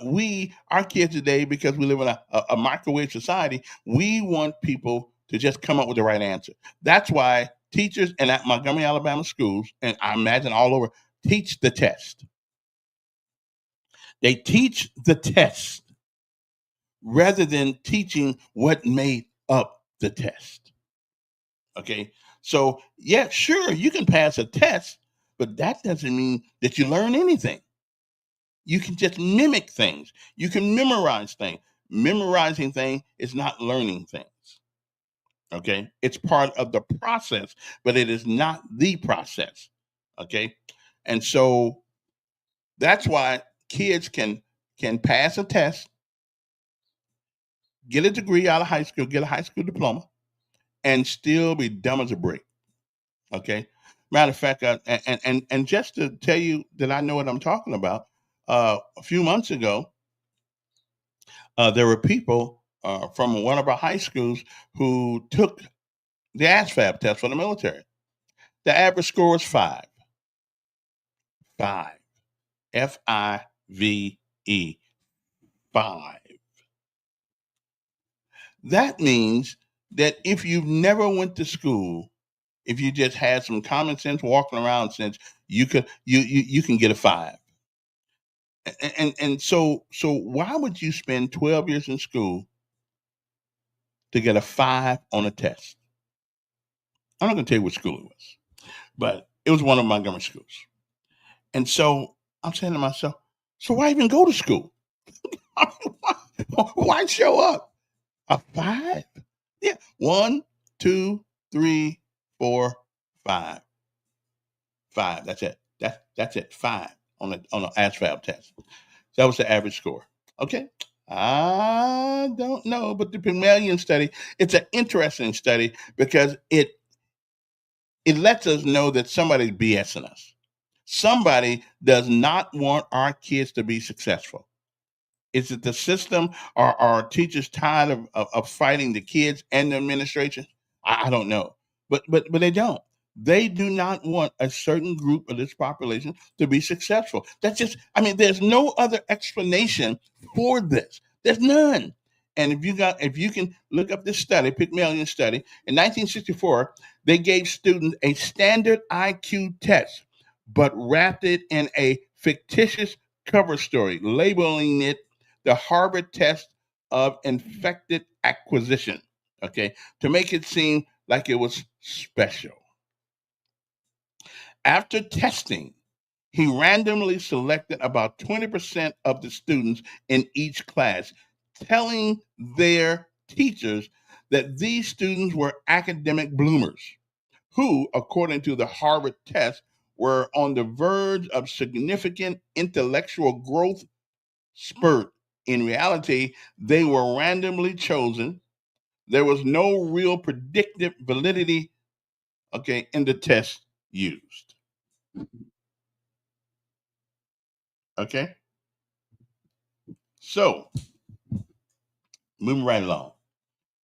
our kids today, because we live in a microwave society, we want people to just come up with the right answer. That's why teachers and at Montgomery, Alabama schools, and I imagine all over, teach the test. They teach the test rather than teaching what made up the test. Okay? So, yeah, sure, you can pass a test, but that doesn't mean that you learn anything. You can just mimic things. You can memorize things. Memorizing things is not learning things. Okay? It's part of the process, but it is not the process. Okay? And so that's why kids can pass a test, get a degree out of high school, get a high school diploma, and still be dumb as a brick. Okay? Matter of fact, and just to tell you that I know what I'm talking about, a few months ago, there were people from one of our high schools who took the ASVAB test for the military. The average score was 5. 5. F-I-V-E. 5. That means that if you've never went to school, if you just had some common sense walking around sense, you can get a 5. And so why would you spend 12 years in school to get a 5 on a test? I'm not going to tell you what school it was, but it was one of Montgomery schools. And so I'm saying to myself, so why even go to school? Why show up? A 5? Yeah. 1, 2, 3, 4, 5. 5. That's it. That's it. 5 on the ASVAB test. That was the average score. Okay. I don't know, but the Pygmalion study, it's an interesting study because it lets us know that somebody's BSing us. Somebody does not want our kids to be successful. Is it the system? Are teachers tired of fighting the kids and the administration? I don't know. But they don't. They do not want a certain group of this population to be successful. That's just, there's no other explanation for this. There's none. And if you can look up this study, Pygmalion study, in 1964, they gave students a standard IQ test, but wrapped it in a fictitious cover story, labeling it the Harvard test of infected acquisition, okay, to make it seem like it was special. After testing, he randomly selected about 20% of the students in each class, telling their teachers that these students were academic bloomers who, according to the Harvard test, were on the verge of significant intellectual growth spurt. In reality, they were randomly chosen. There was no real predictive validity, okay, in the test used. Okay? So, moving right along.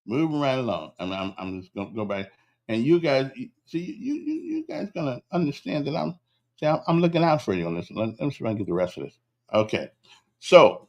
I'm just going to go back. And you guys, see, you guys going to understand that I'm looking out for you on this. Let me see if I can get the rest of this. Okay. So,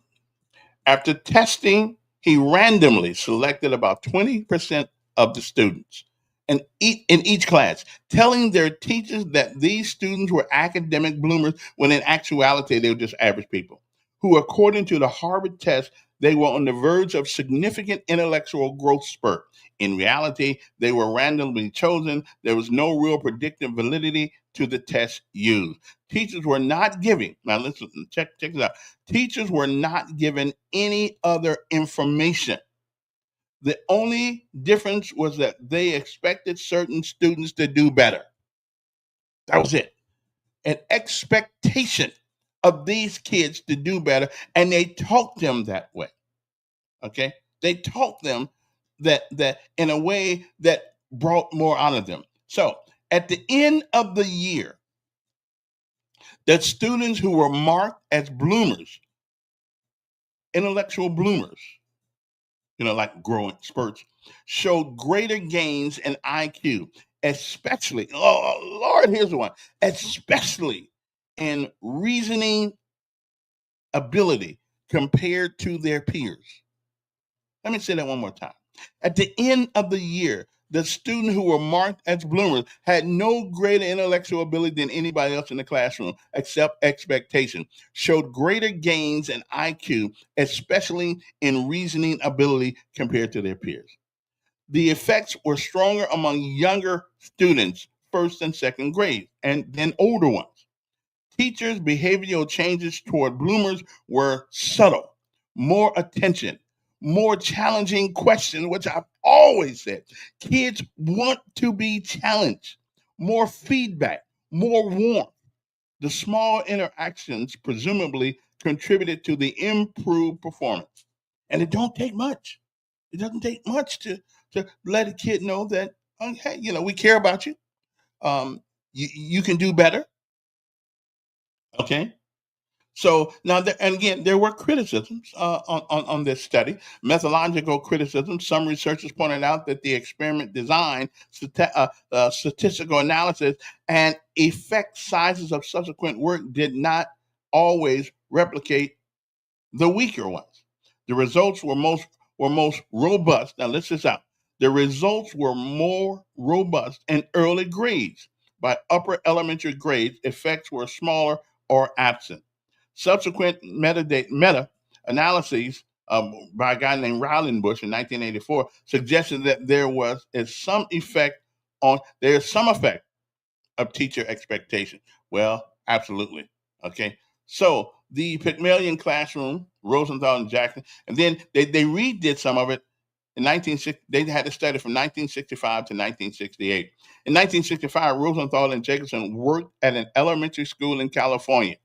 after testing, he randomly selected about 20% of the students in each class, telling their teachers that these students were academic bloomers when in actuality they were just average people who, according to the Harvard test, they were on the verge of significant intellectual growth spurt. In reality, they were randomly chosen. There was no real predictive validity to the test used. Teachers were not giving, now listen, check this out. Teachers were not given any other information. The only difference was that they expected certain students to do better. That was it. An expectation of these kids to do better, and they taught them that way. Okay? They taught them that in a way that brought more out of them. So, at the end of the year, the students who were marked as bloomers, intellectual bloomers, like growing spurts, showed greater gains in IQ, especially, oh Lord, here's one, especially in reasoning ability compared to their peers. Let me say that one more time. At the end of the year, The students who were marked as bloomers had no greater intellectual ability than anybody else in the classroom, except expectation, showed greater gains in IQ, especially in reasoning ability compared to their peers. The effects were stronger among younger students, first and second grade, and then older ones. Teachers' behavioral changes toward bloomers were subtle, more attention, more challenging questions, which I've always said. Kids want to be challenged, more feedback, more warmth. The small interactions presumably contributed to the improved performance. And it don't take much. It doesn't take much to let a kid know that, hey, we care about you. You can do better. Okay. So now, and again, there were criticisms on this study, methodological criticisms. Some researchers pointed out that the experiment design, statistical analysis, and effect sizes of subsequent work did not always replicate the weaker ones. The results were most robust. Now, listen this out. The results were more robust in early grades. By upper elementary grades, effects were smaller or absent. Subsequent meta analyses by a guy named Rowlandbush in 1984 suggested that there's some effect of teacher expectation. Well, absolutely. Okay. So the Pygmalion classroom, Rosenthal and Jackson, and then they redid some of it in 1960. They had a study from 1965 to 1968. In 1965, Rosenthal and Jacobson worked at an elementary school in California.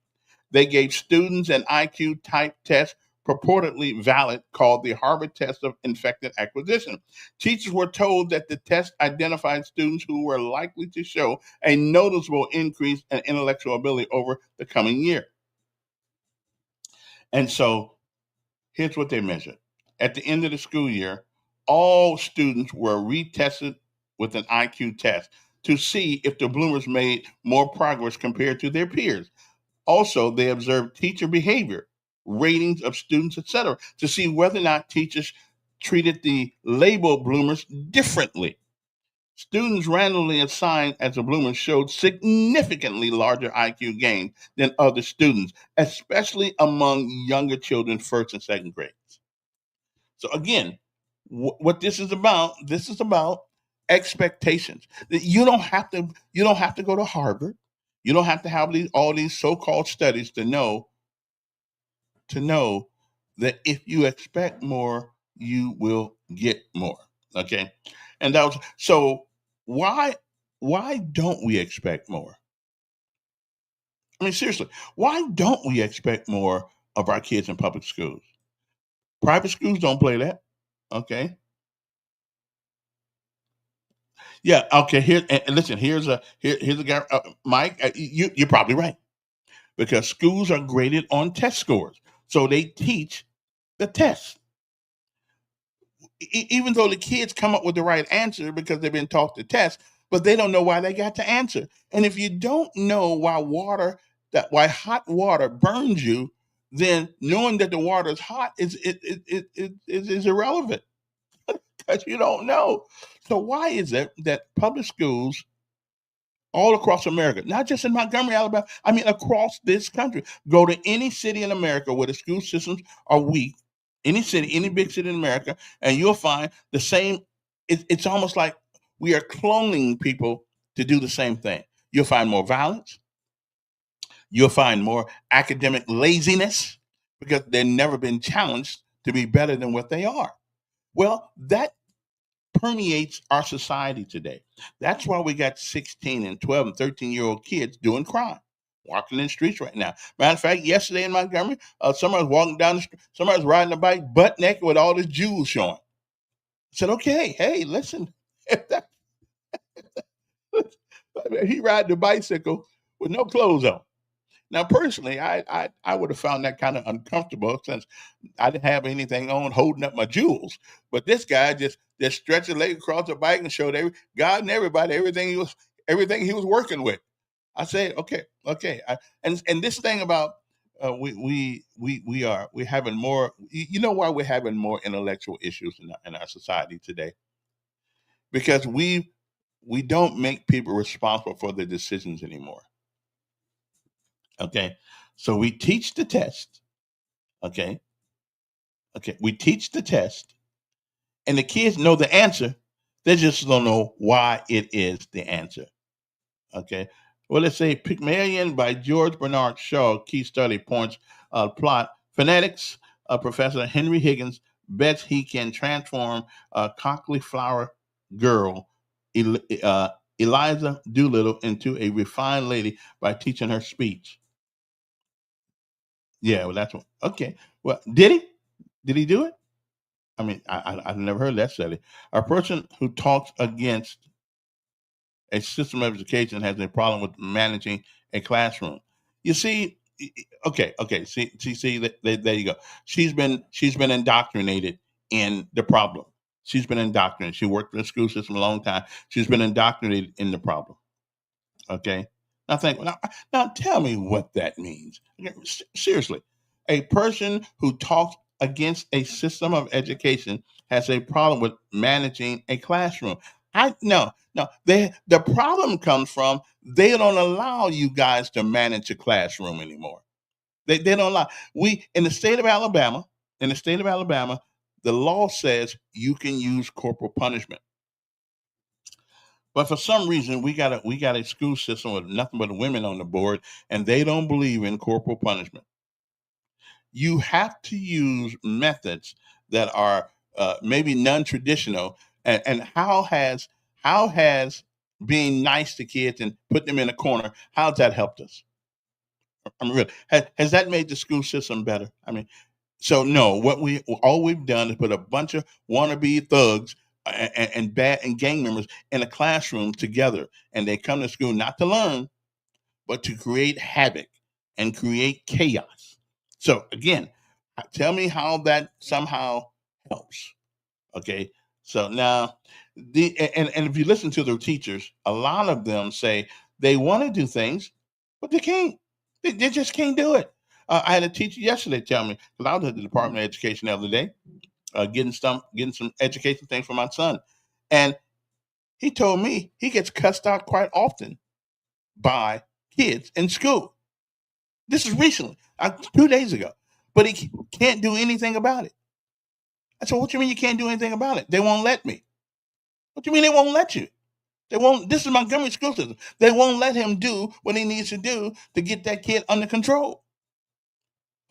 They gave students an IQ type test purportedly valid called the Harvard Test of Inflected Acquisition. Teachers were told that the test identified students who were likely to show a noticeable increase in intellectual ability over the coming year. And so here's what they measured. At the end of the school year, all students were retested with an IQ test to see if the bloomers made more progress compared to their peers. Also, they observed teacher behavior, ratings of students, etc., to see whether or not teachers treated the labeled bloomers differently. Students randomly assigned as a bloomer showed significantly larger IQ gains than other students, especially among younger children, first and second grades. So again, what this is about expectations. You don't have to go to Harvard. You don't have to have all these so-called studies to know that if you expect more, you will get more. Okay, and that was so. Why don't we expect more? I mean, seriously, why don't we expect more of our kids in public schools? Private schools don't play that. Okay. Yeah. Okay. Here, and listen. Here's a guy, Mike. You're probably right, because schools are graded on test scores, so they teach the test. Even though the kids come up with the right answer because they've been taught the test, but they don't know why they got the answer. And if you don't know why hot water burns you, then knowing that the water is hot is irrelevant because you don't know. So why is it that public schools all across America, not just in Montgomery, Alabama, I mean across this country, go to any city in America where the school systems are weak, any city, any big city in America, and you'll find the same. It's almost like we are cloning people to do the same thing. You'll find more violence. You'll find more academic laziness because they've never been challenged to be better than what they are. Well, that permeates our society today. That's why we got 16 and 12 and 13-year-old kids doing crime, walking in the streets right now. Matter of fact, yesterday in Montgomery, somebody was walking down the street, somebody was riding a bike butt naked with all his jewels showing. I said, okay, hey, listen. He riding the bicycle with no clothes on. Now, personally, I would have found that kind of uncomfortable since I didn't have anything on holding up my jewels. But this guy just stretched his leg across the bike and showed God and everybody everything he was working with. I said, okay. And this thing about we're having more. You know why we're having more intellectual issues in our society today? because we don't make people responsible for their decisions anymore. Okay, so we teach the test. Okay, we teach the test, and the kids know the answer. They just don't know why it is the answer. Okay. Well, let's say Pygmalion by George Bernard Shaw, key study points plot. Phonetics professor Henry Higgins bets he can transform a cauliflower girl, Eliza Doolittle, into a refined lady by teaching her speech. Yeah, well, that's what. Okay. Well, did he? Did he do it? I mean, I've never heard that study. A person who talks against a system of education has a problem with managing a classroom. You see, okay. See, there you go. She's been indoctrinated in the problem. She's been indoctrinated. She worked in the school system a long time. She's been indoctrinated in the problem. Okay. Now tell me what that means. Okay, seriously, a person who talks against a system of education has a problem with managing a classroom. I no. The problem comes from they don't allow you guys to manage a classroom anymore. They don't allow. We in the state of Alabama. In the state of Alabama, the law says you can use corporal punishment. But for some reason, we got a school system with nothing but women on the board, and they don't believe in corporal punishment. You have to use methods that are maybe non-traditional. And how has being nice to kids and put them in a corner, how's that helped us? I mean, really, has that made the school system better? I mean, so no. All we've done is put a bunch of wannabe thugs and bad and gang members in a classroom together, and they come to school not to learn, but to create havoc and create chaos. So again, tell me how that somehow helps. Okay. So now and if you listen to their teachers, a lot of them say they want to do things, but they can't. They just can't do it. I had a teacher yesterday tell me, because I was at the Department of Education the other day, getting some education things for my son. And he told me he gets cussed out quite often by kids in school. This is recently, 2 days ago, but he can't do anything about it. I said, "What you mean you can't do anything about it? They won't let me." What do you mean they won't let you? They won't. This is Montgomery school system. They won't let him do what he needs to do to get that kid under control.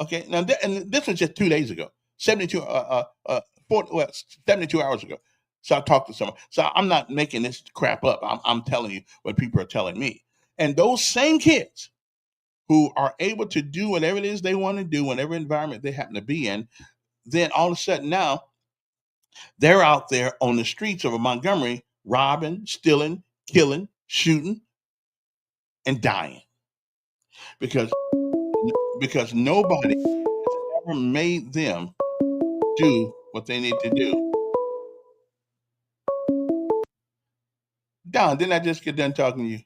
Okay, now and this was just 2 days ago, 72 hours ago. So I talked to someone. So I'm not making this crap up. I'm telling you what people are telling me. And those same kids who are able to do whatever it is they want to do, whatever environment they happen to be in, then all of a sudden now they're out there on the streets of Montgomery robbing, stealing, killing, shooting, and dying because nobody has ever made them do what they need to do. Don, didn't I just get done talking to you?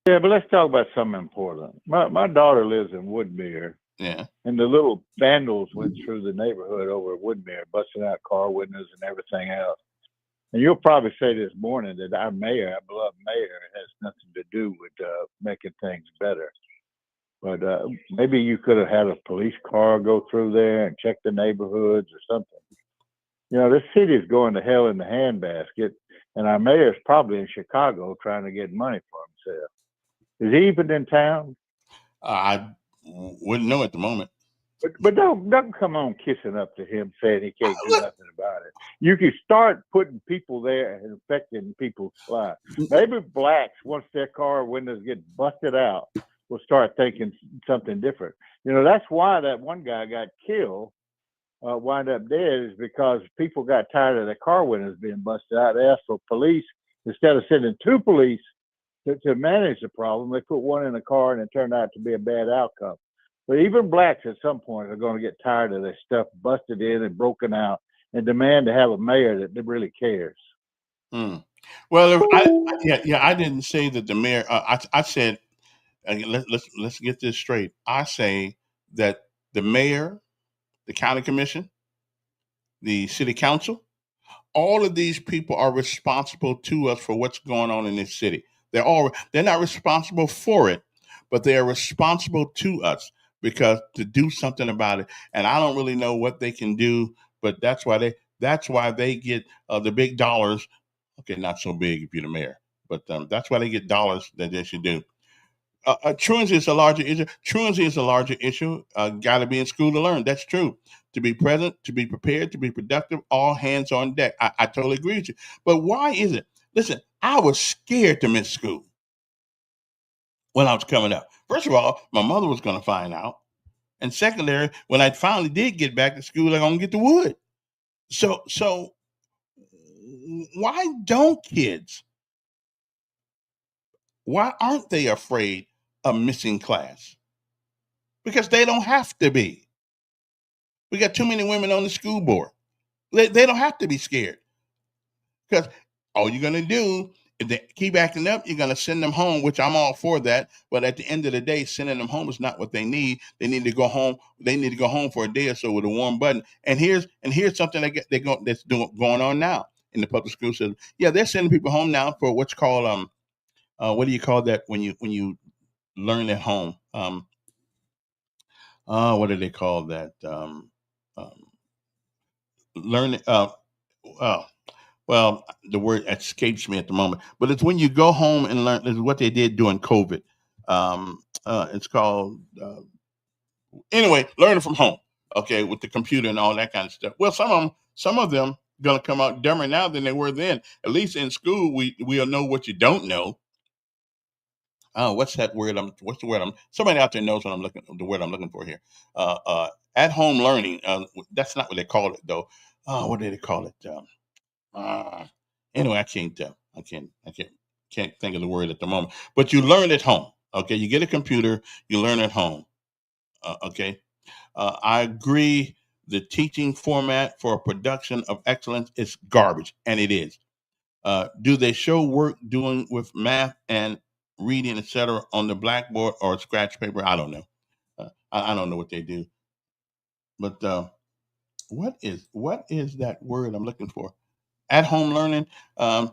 Yeah, but let's talk about something important. My daughter lives in Woodmere. Yeah. And the little vandals went through the neighborhood over at Woodmere, busting out car windows and everything else. And you'll probably say this morning that our mayor, our beloved mayor, has nothing to do with making things better. But maybe you could have had a police car go through there and check the neighborhoods or something. You know, this city is going to hell in the handbasket, and our mayor's probably in Chicago trying to get money for himself. Is he even in town? I wouldn't know at the moment. But don't come on kissing up to him saying he can't do nothing about it. You can start putting people there and affecting people's lives. Maybe blacks, once their car windows get busted out, will start thinking something different. You know, that's why that one guy got killed, wound up dead, is because people got tired of their car windows being busted out. They asked for police. Instead of sending two police to manage the problem, they put one in the car, and it turned out to be a bad outcome. But even blacks at some point are going to get tired of their stuff busted in and broken out and demand to have a mayor that really cares. Well, I didn't say that the mayor. I said, let's get this straight. I say that the mayor, the county commission, the city council, all of these people are responsible to us for what's going on in this city. They're not responsible for it, but they are responsible to us because to do something about it. And I don't really know what they can do, but that's why they get the big dollars. Okay, not so big if you're the mayor, but that's why they get dollars that they should do. Truancy is a larger issue. Truancy is a larger issue. Got to be in school to learn. That's true. To be present, to be prepared, to be productive, all hands on deck. I totally agree with you. But why is it? Listen, I was scared to miss school when I was coming up. First of all, my mother was going to find out. And secondary, when I finally did get back to school, I'm going to get the wood. So why don't kids? Why aren't they afraid of missing class? Because they don't have to be. We got too many women on the school board. They don't have to be scared. Because all you're going to do, if they keep acting up, you're going to send them home, which I'm all for that. But at the end of the day, sending them home is not what they need. They need to go home. They need to go home for a day or so with a warm button. And here's something that's going on now in the public school system. Yeah, they're sending people home now for what's called what do you call that when you learn at home? What do they call that? Learn. Well, the word escapes me at the moment, but it's when you go home and learn. This is what they did during COVID. It's called anyway, learning from home. Okay, with the computer and all that kind of stuff. Well, some of them gonna come out dumber now than they were then. At least in school, we'll know what you don't know. What's that word? What's the word? Somebody out there knows what the word I'm looking for here. At home learning. That's not what they call it though. What do they call it? Anyway, I can't think of the word at the moment. But you learn at home. Okay, you get a computer, you learn at home. Okay, I agree. The teaching format for a production of excellence is garbage, and it is. Do they show work doing with math and reading, etc., on the blackboard or scratch paper? I don't know. I don't know what they do. But what is that word I'm looking for? At home learning, cyber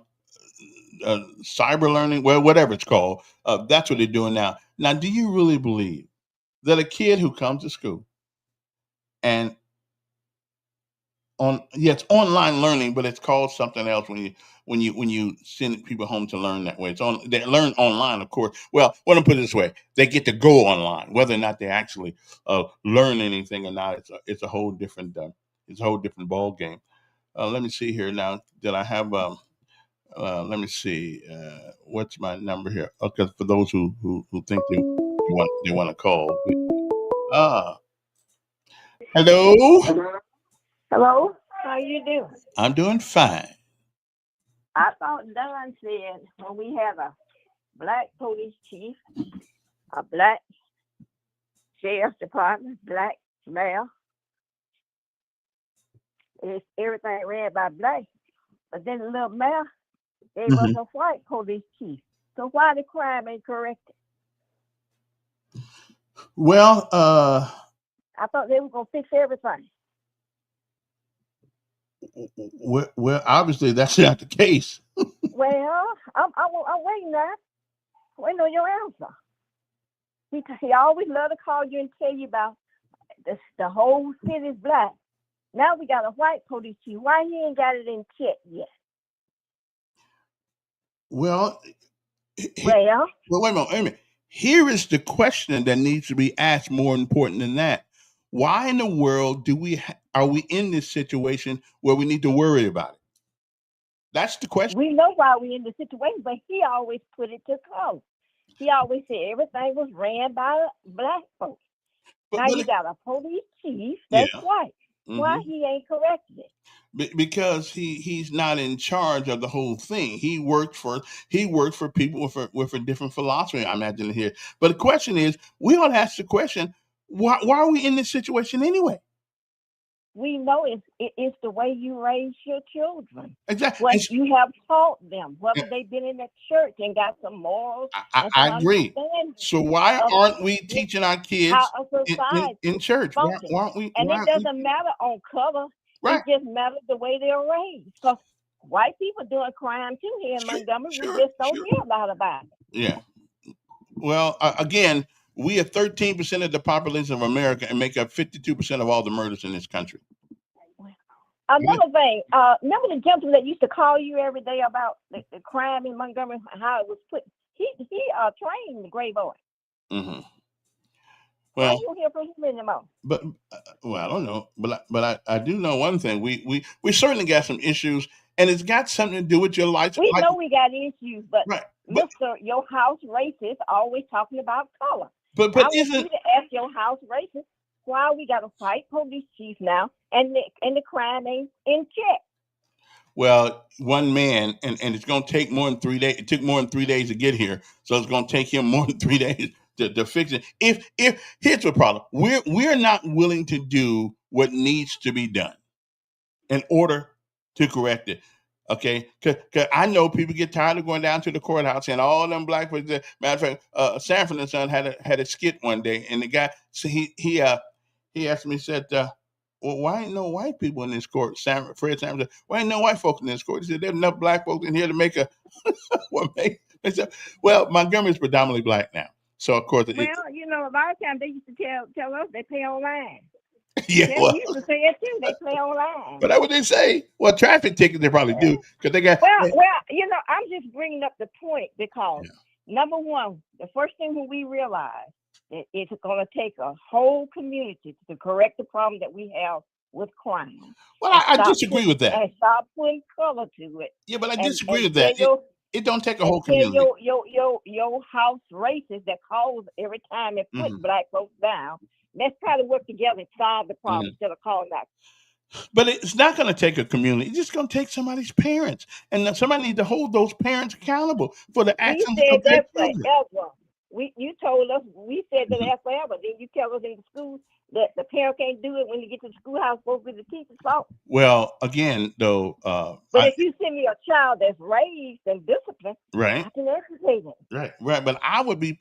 learning, well, whatever it's called. That's what they're doing now. Now, do you really believe that a kid who comes to school and it's online learning, but it's called something else when you send people home to learn that way. They learn online, of course. Well, let me put it this way: they get to go online, whether or not they actually learn anything or not. It's a whole different ball game. Let me see here now. Did I have? Let me see. What's my number here? Okay, for those who think they want to call. Hello. Hello, how you doing? I'm doing fine. I thought Don said when we have a black police chief, a black sheriff's department, black mayor, it's everything ran by black. But then the little mayor gave us a white police chief. So why the crime ain't corrected? Well, I thought they were gonna fix everything. Well, obviously that's not the case. Well, I'm waiting now. Waiting on your answer. He always love to call you and tell you about the whole city's black. Now we got a white police chief. Why he ain't got it in check yet? Well, wait a minute. Here is the question that needs to be asked. More important than that, why in the world are we in this situation where we need to worry about it? That's the question. We know why we're in the situation, but he always put it to color. He always said everything was ran by black folks. Now you got a police chief that's white. Why he ain't corrected it? Because he's not in charge of the whole thing. He worked for people with a different philosophy, I imagine here. But the question is, we ought to ask the question: why are we in this situation anyway? We know it's the way you raise your children. Exactly. What you have taught them, whether they've been in the church and got some morals. I agree. So why aren't we teaching our kids in church? Why aren't we? And it doesn't matter on color. Right. It just matters the way they're raised. Because white people doing crime too here in Sure, Montgomery. We sure, just don't sure. hear a lot about it. Yeah. Well, again, we are 13% of the population of America and make up 52% of all the murders in this country. Another thing, remember the gentleman that used to call you every day about the crime in Montgomery, how it was put? He trained the Gray Boy. Mm-hmm. Why Well, you don't hear from him anymore? but well, I don't know, but I do know one thing. We certainly got some issues, and it's got something to do with your life. We know we got issues, but Right, but Mr. Your house racist always talking about color. I but want you isn't to ask your house racist why we got a white police chief now, and the crime ain't in check. well, one man, and it's going to take more than 3 days. It took more than 3 days to get here, so it's going to take him more than 3 days to fix it. If here's the problem, we're not willing to do what needs to be done in order to correct it. Okay, because I know people get tired of going down to the courthouse and all them black folks. Matter of fact, Sanford and Son had a skit one day, and the guy, so he asked me, said, well, why ain't no white people in this court? Fred Sanford said, why ain't no white folks in this court? He said, there's enough black folks in here to make a they said, well, Montgomery is predominantly black now, so of course Well, a lot of times they used to tell us they pay online. yeah, They well, used to say it too. They play online. but that's what they say. Well, traffic tickets they probably do because they got. Well, I'm just bringing up the point because number one, the first thing when we realize that it's going to take a whole community to correct the problem that we have with crime. Well, I disagree with that. And stop putting color to it. Yeah, but I disagree with that. It don't take a whole community. Your house racist that calls every time they put black folks down. Let's try to work together and solve the problem instead of calling back. But it's not going to take a community. It's just going to take somebody's parents, and somebody needs to hold those parents accountable for the actions of their children. You told us, we said that forever. Then you tell us in the school that the parent can't do it when you get to the schoolhouse, supposed to be the teacher's fault. Well, again, though. But if you send me a child that's raised and disciplined, right, I can educate him. Right. But I would be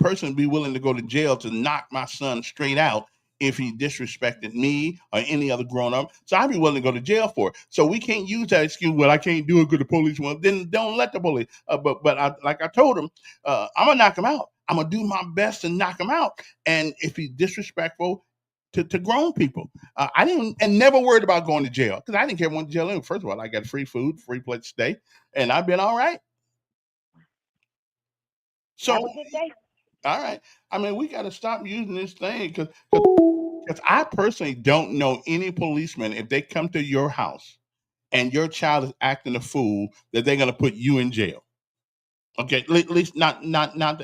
willing to go to jail to knock my son straight out if he disrespected me or any other grown up. So I'd be willing to go to jail for it. So we can't use that excuse, well, I can't do it because the police won't. Then don't let the police. But like I told him, I'm going to knock him out. I'm going to do my best to knock him out. And if he's disrespectful to grown people, I didn't, and never worried about going to jail because I didn't care going to jail. First of all, I got free food, free place to stay, and I've been all right. So, all right. I mean, we got to stop using this thing because I personally don't know any policeman, if they come to your house and your child is acting a fool, that they're going to put you in jail. Okay, at least not.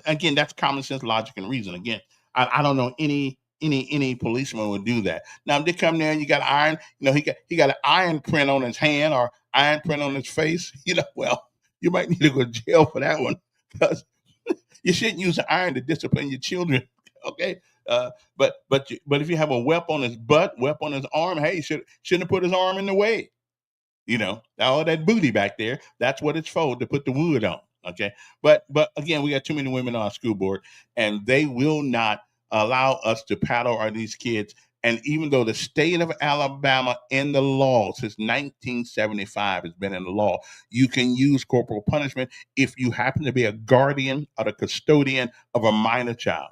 Again, that's common sense, logic, and reason. Again, I don't know any policeman would do that. Now, if they come there and you got iron, he got an iron print on his hand or iron print on his face. Well, you might need to go to jail for that one because you shouldn't use the iron to discipline your children. Okay. But if you have a weapon on his butt, weapon on his arm, hey, shouldn't have put his arm in the way. All that booty back there, that's what it's for, to put the wood on. Okay. But again, we got too many women on our school board, and they will not allow us to paddle these kids. And even though the state of Alabama in the law since 1975 has been in the law, you can use corporal punishment if you happen to be a guardian or the custodian of a minor child.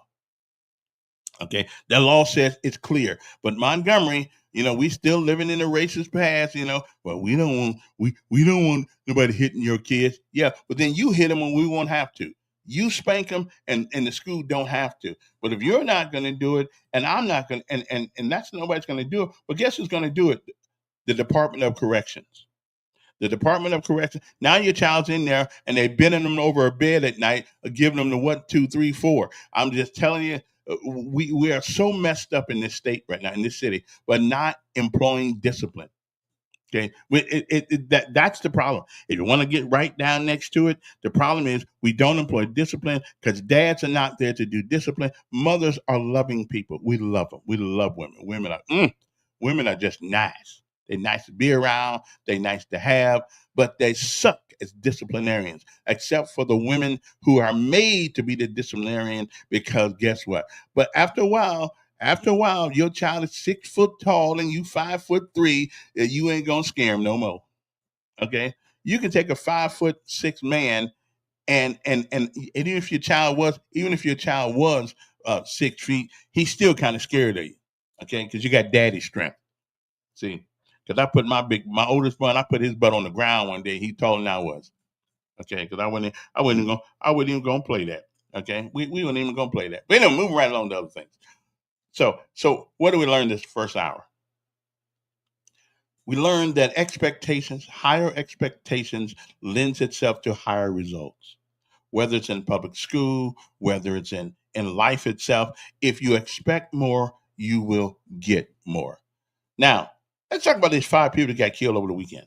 Okay, the law says it's clear, but Montgomery, we still living in the racist past. Well, we don't want nobody hitting your kids. Yeah, but then you hit them when we won't have to. You spank them, and the school don't have to. But if you're not going to do it, and I'm not going, and that's nobody's going to do it. But guess who's going to do it? The Department of Corrections. The Department of Corrections. Now your child's in there, and they're bending them over a bed at night, giving them the 1, 2, 3, 4. I'm just telling you. We are so messed up in this state right now, in this city, but not employing discipline. Okay, that's the problem. If you want to get right down next to it, the problem is we don't employ discipline because dads are not there to do discipline. Mothers are loving people. We love them. We love women. Women are just nice. They're nice to be around. They're nice to have, but they suck as disciplinarians, except for the women who are made to be the disciplinarian, because guess what? But after a while, your child is 6 foot tall and you 5'3", you ain't going to scare him no more. Okay? You can take a 5'6" man, and even if your child was 6 feet, he's still kind of scared of you, okay? Because you got daddy strength. See, because I put my oldest son, I put his butt on the ground one day. He taller than I was, okay? Because I wasn't even gonna play that, okay? We weren't even gonna play that. But anyway, moving right along to other things. So what do we learn this first hour? We learned that higher expectations, lends itself to higher results. Whether it's in public school, whether it's in life itself, if you expect more, you will get more. Now, let's talk about these 5 people that got killed over the weekend.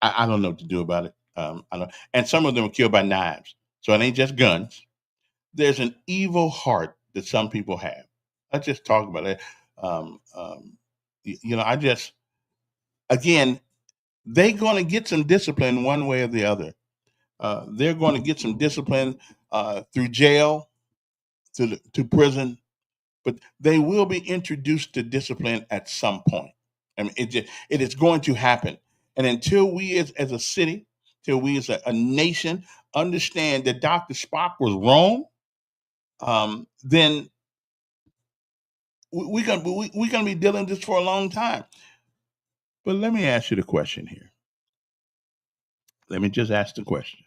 I don't know what to do about it. And some of them were killed by knives. So it ain't just guns. There's an evil heart that some people have. I just talk about it. Again, they're going to get some discipline one way or the other. They're going to get some discipline through jail, to prison, but they will be introduced to discipline at some point. I mean, it is going to happen. And until we as a city, till we as a nation understand that Dr. Spock was wrong, then we're gonna be dealing with this for a long time. But let me ask you the question here. Let me just ask the question.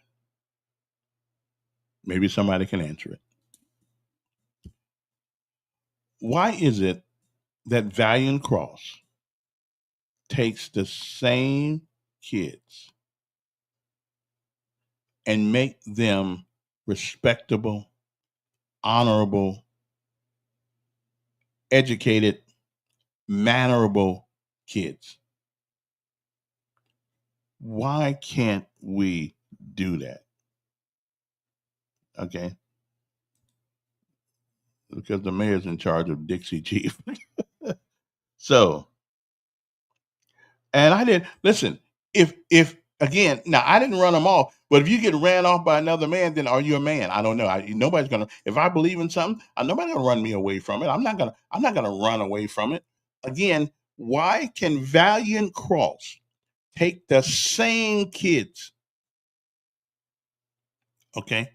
Maybe somebody can answer it. Why is it that Valiant Cross takes the same kids and make them respectable, honorable, educated, mannerable kids? Why can't we do that? Okay. Because the mayor's in charge of Dixie Chief. So, and I didn't listen. If again, now I didn't run them off, but if you get ran off by another man, then are you a man? I don't know. Nobody's gonna. If I believe in something, nobody's gonna run me away from it. I'm not gonna run away from it. Again, why can Valiant Cross take the same kids? Okay,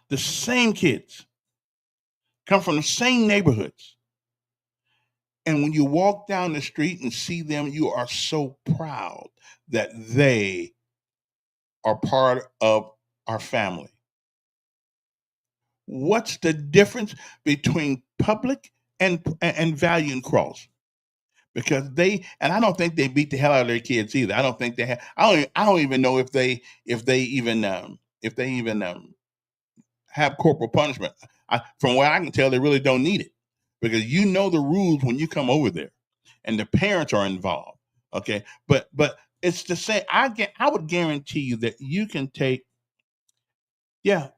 the same kids come from the same neighborhoods. And when you walk down the street and see them, you are so proud that they are part of our family. What's the difference between public and Valiant Cross? Because I don't think they beat the hell out of their kids either. I don't think they have. I don't even know if they even have corporal punishment. From what I can tell, they really don't need it, because you know the rules when you come over there, and the parents are involved. Okay, but it's the same. I would guarantee you that you can take. Yeah.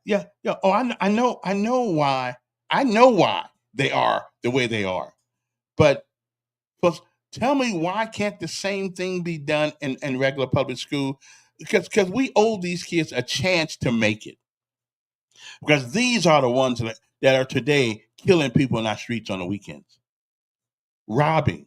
Oh, I know why. I know why they are the way they are. But tell me, why can't the same thing be done in regular public school? Because we owe these kids a chance to make it. Because these are the ones that are today killing people in our streets on the weekends, robbing.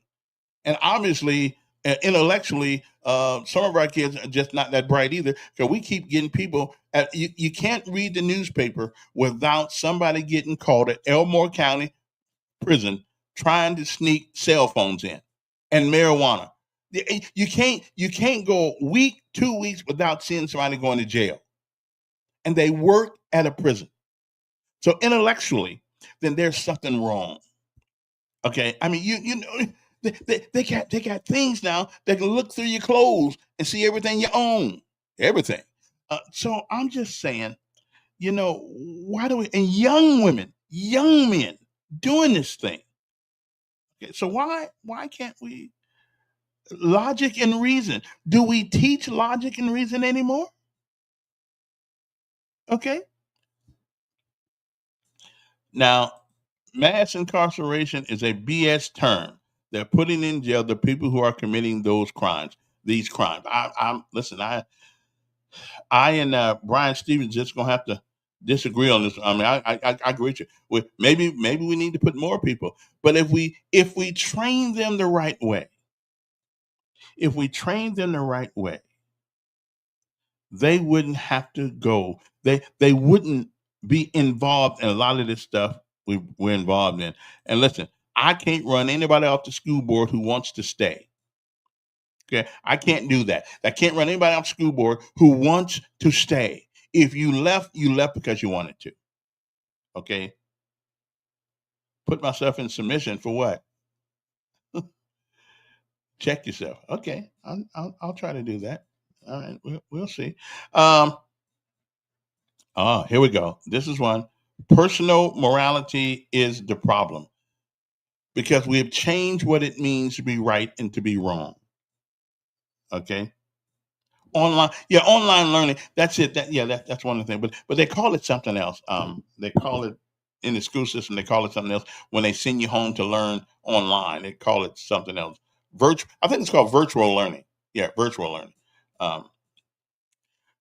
And obviously, intellectually, some of our kids are just not that bright either. So we keep getting people. You can't read the newspaper without somebody getting caught at Elmore County Prison trying to sneak cell phones in and marijuana. You can't go a week, 2 weeks without seeing somebody going to jail. And they work at a prison. So intellectually, then there's something wrong. Okay, I mean, you know, they got things now that can look through your clothes and see everything you own, everything. So I'm just saying, why do we, and young women, young men doing this thing? Okay, so why can't we? Logic and reason. Do we teach logic and reason anymore? Okay. Now, mass incarceration is a BS term. They're putting in jail the people who are committing these crimes. I and Brian Stevens just gonna have to disagree on this. I mean, I agree with you. Maybe we need to put more people, but if we train them the right way, they wouldn't have to go. They wouldn't be involved in a lot of this stuff we're involved in. And listen, I can't run anybody off the school board who wants to stay. Okay, I can't do that. I can't run anybody off the school board who wants to stay. If you left because you wanted to. Okay, put myself in submission for what? Check yourself. Okay, I'll try to do that. All right, we'll see. Here we go. This is one. Personal morality is the problem because we have changed what it means to be right and to be wrong. Okay. Online learning. That's it. That's one of the things. But they call it something else. They call it in the school system. They call it something else when they send you home to learn online. They call it something else. I think it's called virtual learning. Yeah, virtual learning.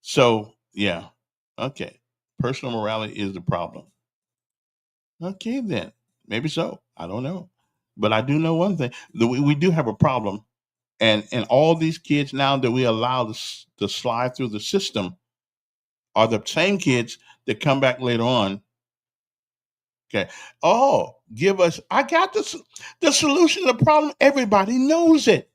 So yeah, okay. Personal morality is the problem. Okay, then maybe so. I don't know, but I do know one thing: we do have a problem, and all these kids now that we allow to slide through the system are the same kids that come back later on. Okay, give us. I got the solution to the problem. Everybody knows it.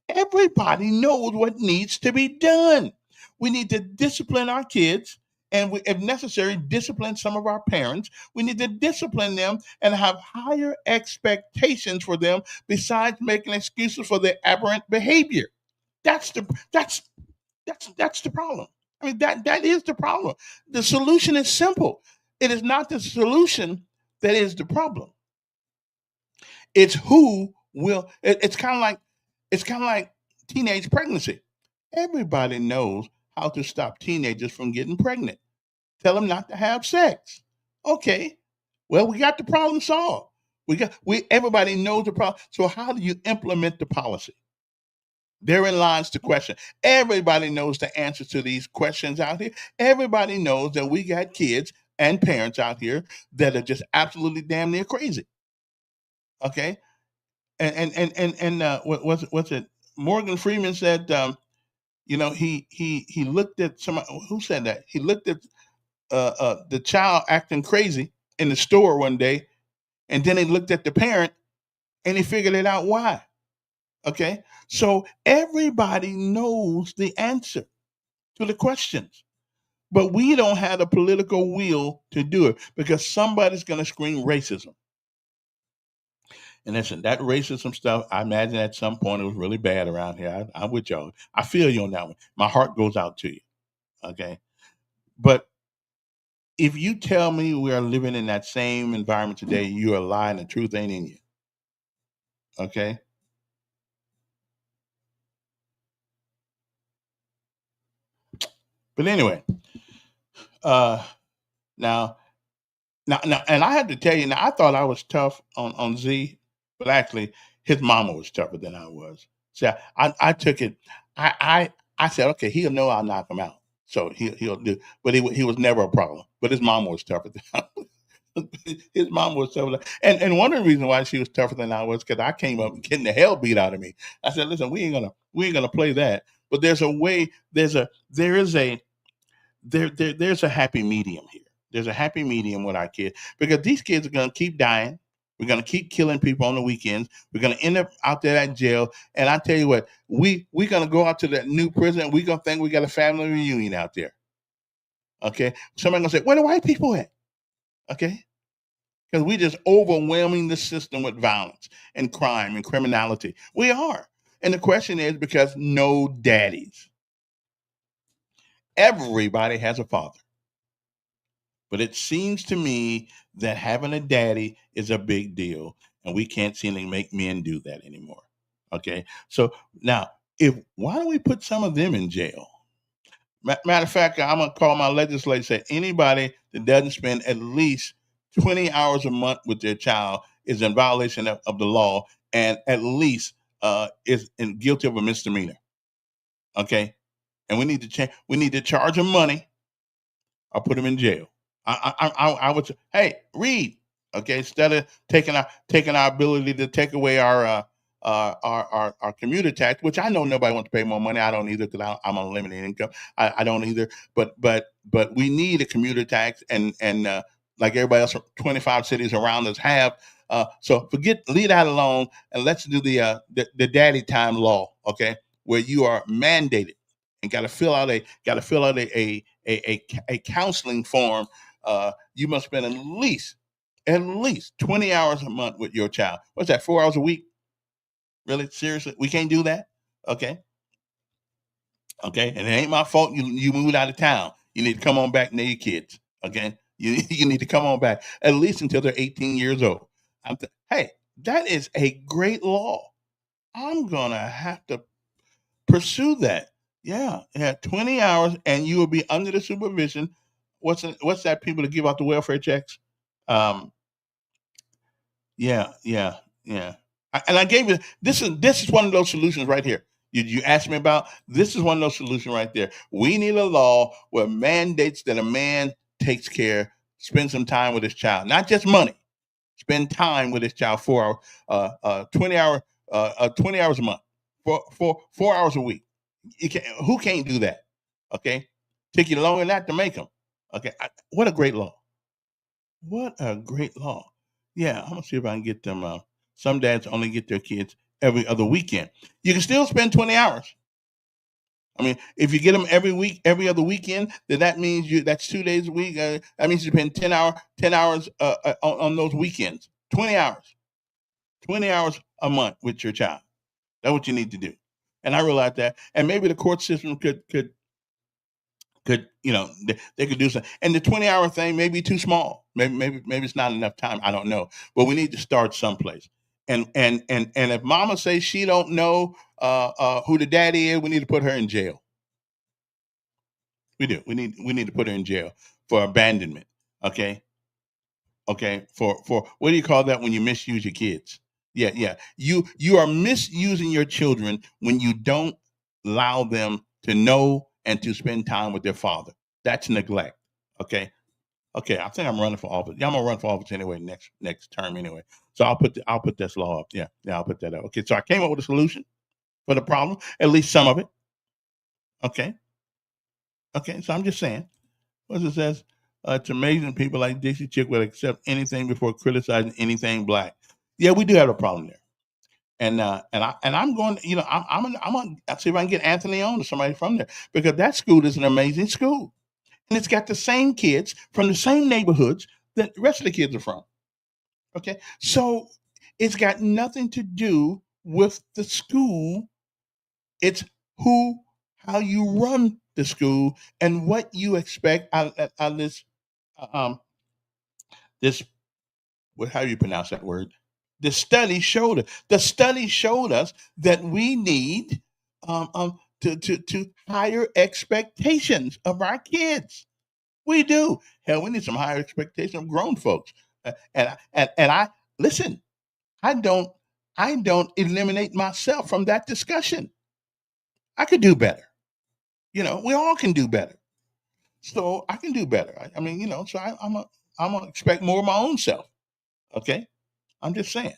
Everybody knows what needs to be done. We need to discipline our kids, and if necessary, discipline some of our parents. We need to discipline them and have higher expectations for them besides making excuses for their aberrant behavior. That's the problem. I mean, that is the problem. The solution is simple. It is not the solution that is the problem. It's who will. It's kind of like teenage pregnancy. Everybody knows how to stop teenagers from getting pregnant. Tell them not to have sex. Okay. Well, we got the problem solved. Everybody knows the problem. So how do you implement the policy? Therein lies the question. Everybody knows the answers to these questions out here. Everybody knows that we got kids and parents out here that are just absolutely damn near crazy. Okay. And what's it? Morgan Freeman said, he looked at somebody who said that he looked at the child acting crazy in the store one day, and then he looked at the parent and he figured it out why. Okay, so everybody knows the answer to the questions, but we don't have the political will to do it because somebody's going to scream racism. And listen, that racism stuff, I imagine at some point it was really bad around here. I'm with y'all. I feel you on that one. My heart goes out to you. Okay. But if you tell me we are living in that same environment today, you are lying. The truth ain't in you. Okay. But anyway, now, and I had to tell you, now I thought I was tough on Z, but actually his mama was tougher than I was. So I took it. I said, okay, he'll know I'll knock him out. So he'll do, but he was never a problem. But his mama was tougher than I was. His mama was tougher. And one of the reasons why she was tougher than I was because I came up getting the hell beat out of me. I said, listen, we ain't gonna play that. But there's a way. There's a happy medium here. There's a happy medium with our kids because these kids are going to keep dying. We're going to keep killing people on the weekends. We're going to end up out there at jail. And I tell you what, we're going to go out to that new prison and we're going to think we got a family reunion out there. Okay. Somebody's going to say, where the white people at? Okay. Because we're just overwhelming the system with violence and crime and criminality. We are. And the question is because no daddies. Everybody has a father. But it seems to me that having a daddy is a big deal, and we can't seem to make men do that anymore. Okay, so now, why don't we put some of them in jail? Matter of fact, I'm gonna call my legislature. Say anybody that doesn't spend at least 20 hours a month with their child is in violation of the law, and at least is guilty of a misdemeanor. Okay, and we need to change. We need to charge them money or put them in jail. I would say, hey, read, okay, instead of taking our ability to take away our our commuter tax, which I know nobody wants to pay more money. I don't either because I'm on limited income. I don't either. But we need a commuter tax, and like everybody else, 25 cities around us have. So leave that alone, and let's do the daddy time law, okay? Where you are mandated and got to fill out a counseling form. You must spend at least 20 hours a month with your child. What's that? 4 hours a week? Really? Seriously? We can't do that? Okay. Okay. And it ain't my fault you moved out of town. You need to come on back near your kids. Okay. You need to come on back at least until they're 18 years old. Hey, that is a great law. I'm going to have to pursue that. Yeah. 20 hours and you will be under the supervision. What's that people that give out the welfare checks? Yeah. And I gave you this is one of those solutions right here. You asked me about this is one of those solutions right there. We need a law where mandates that a man takes care, spend some time with his child, not just money. Spend time with his child 4 hours, 20 hours a month, 4 hours a week. Who can't do that? Okay, take you longer than that to make them. Okay, what a great law. What a great law. Yeah, I'm gonna see if I can get them. Some dads only get their kids every other weekend. You can still spend 20 hours. I mean, if you get them every other weekend, then that means that's 2 days a week. That means you spend 10 hours on those weekends. 20 hours a month with your child. That's what you need to do. And I realize that. And maybe the court system could they could do something. And the 20-hour thing may be too small. Maybe it's not enough time. I don't know. But we need to start someplace. And if mama says she don't know who the daddy is, we need to put her in jail. We do. We need to put her in jail for abandonment. Okay. For what do you call that when you misuse your kids? Yeah. You are misusing your children when you don't allow them to know and to spend time with their father. That's neglect. Okay. I think I'm running for office. Yeah, I'm gonna run for office anyway next term anyway. So I'll put this law up. Yeah, I'll put that up. Okay, so I came up with a solution for the problem, at least some of it. Okay. So I'm just saying. What it says, it's amazing people like Dixie Chick will accept anything before criticizing anything black. Yeah, we do have a problem there. And I'm going, I'll see if I can get Anthony on or somebody from there, because that school is an amazing school. And it's got the same kids from the same neighborhoods that the rest of the kids are from. Okay. So it's got nothing to do with the school. It's how you run the school and what you expect out of this, how do you pronounce that word? The study showed us that we need to higher expectations of our kids. We do. Hell, we need some higher expectations of grown folks. And I listen. I don't eliminate myself from that discussion. I could do better. We all can do better. So I can do better. I mean, so I'm gonna expect more of my own self. Okay, I'm just saying.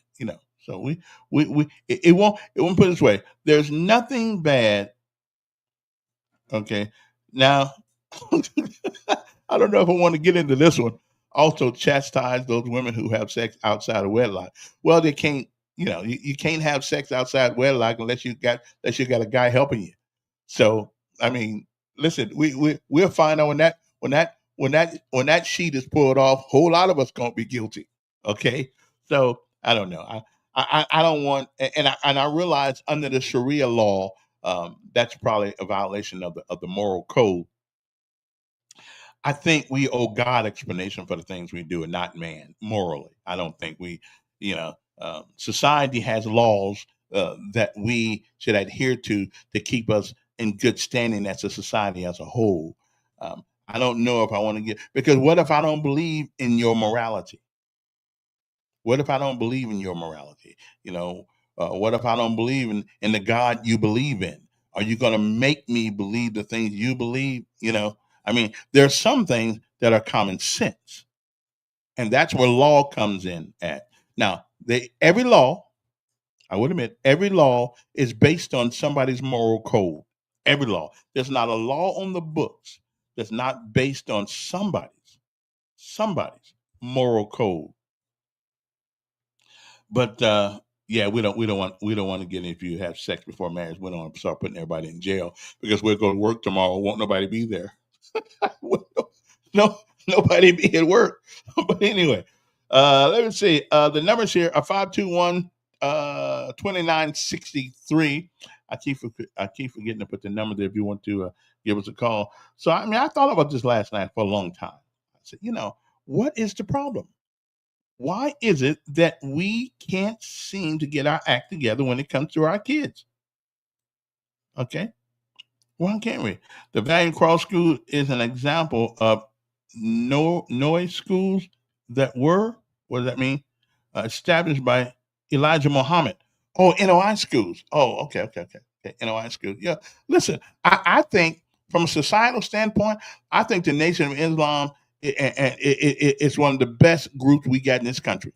So it won't put it this way. There's nothing bad. Okay, now I don't know if I want to get into this one. Also, chastise those women who have sex outside of wedlock. Well, they can't. You can't have sex outside wedlock unless you got a guy helping you. So I mean, listen, we'll find out when that sheet is pulled off. A whole lot of us gonna be guilty. Okay, so I don't know. I don't want, and I realize under the Sharia law, that's probably a violation of the moral code. I think we owe God explanation for the things we do and not man morally. I don't think society has laws that we should adhere to keep us in good standing as a society as a whole. I don't know if I want to because what if I don't believe in your morality? What if I don't believe in your morality? What if I don't believe in the God you believe in? Are you going to make me believe the things you believe? I mean, there are some things that are common sense, and that's where law comes in at. Now, every law I would admit every law is based on somebody's moral code. Every law. There's not a law on the books that's not based on somebody's moral code. But yeah, we don't want to get if you have sex before marriage. We don't want to start putting everybody in jail because we'll go to work tomorrow. Won't nobody be there? no, nobody be at work. But anyway, let me see. The numbers here are 521 2963. I keep forgetting to put the number there if you want to give us a call. So I mean, I thought about this last night for a long time. I said, what is the problem? Why is it that we can't seem to get our act together when it comes to our kids? Okay, why can't we? The Valiant Cross School is an example of noise schools that were, what does that mean? Established by Elijah Muhammad. Oh, NOI schools. Oh, okay. NOI schools. Yeah. Listen, I think from a societal standpoint, I think the Nation of Islam is one of the best groups we got in this country.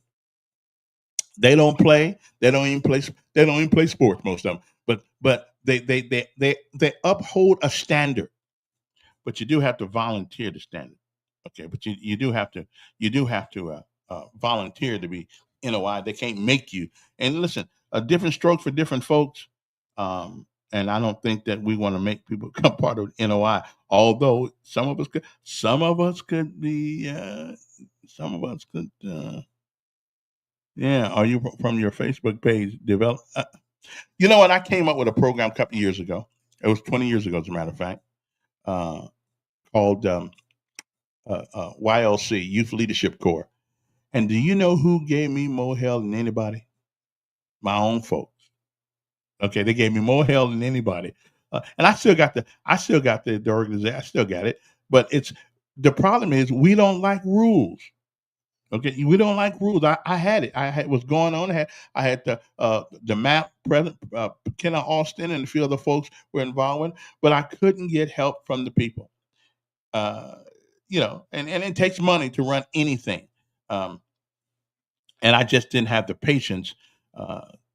They don't play. They don't even play. They don't even play sports. Most of them, but they uphold a standard. But you do have to volunteer the standard. Okay, but you do have to volunteer to be NOI. They can't make you. And listen, a different stroke for different folks. And I don't think that we want to make people become part of NOI. Although some of us could be. Some of us could. Yeah, are you from your Facebook page develop? You know what? I came up with a program a couple of years ago. It was 20 years ago, as a matter of fact, called YLC, Youth Leadership Corps. And do you know who gave me more hell than anybody? My own folks. Okay, they gave me more hell than anybody, and I still got the organization. I still got it, but the problem is we don't like rules. Okay, we don't like rules. I had it. I had what's going on. I had the map president, Kenna Austin, and a few other folks were involved in, but I couldn't get help from the people. And it takes money to run anything, and I just didn't have the patience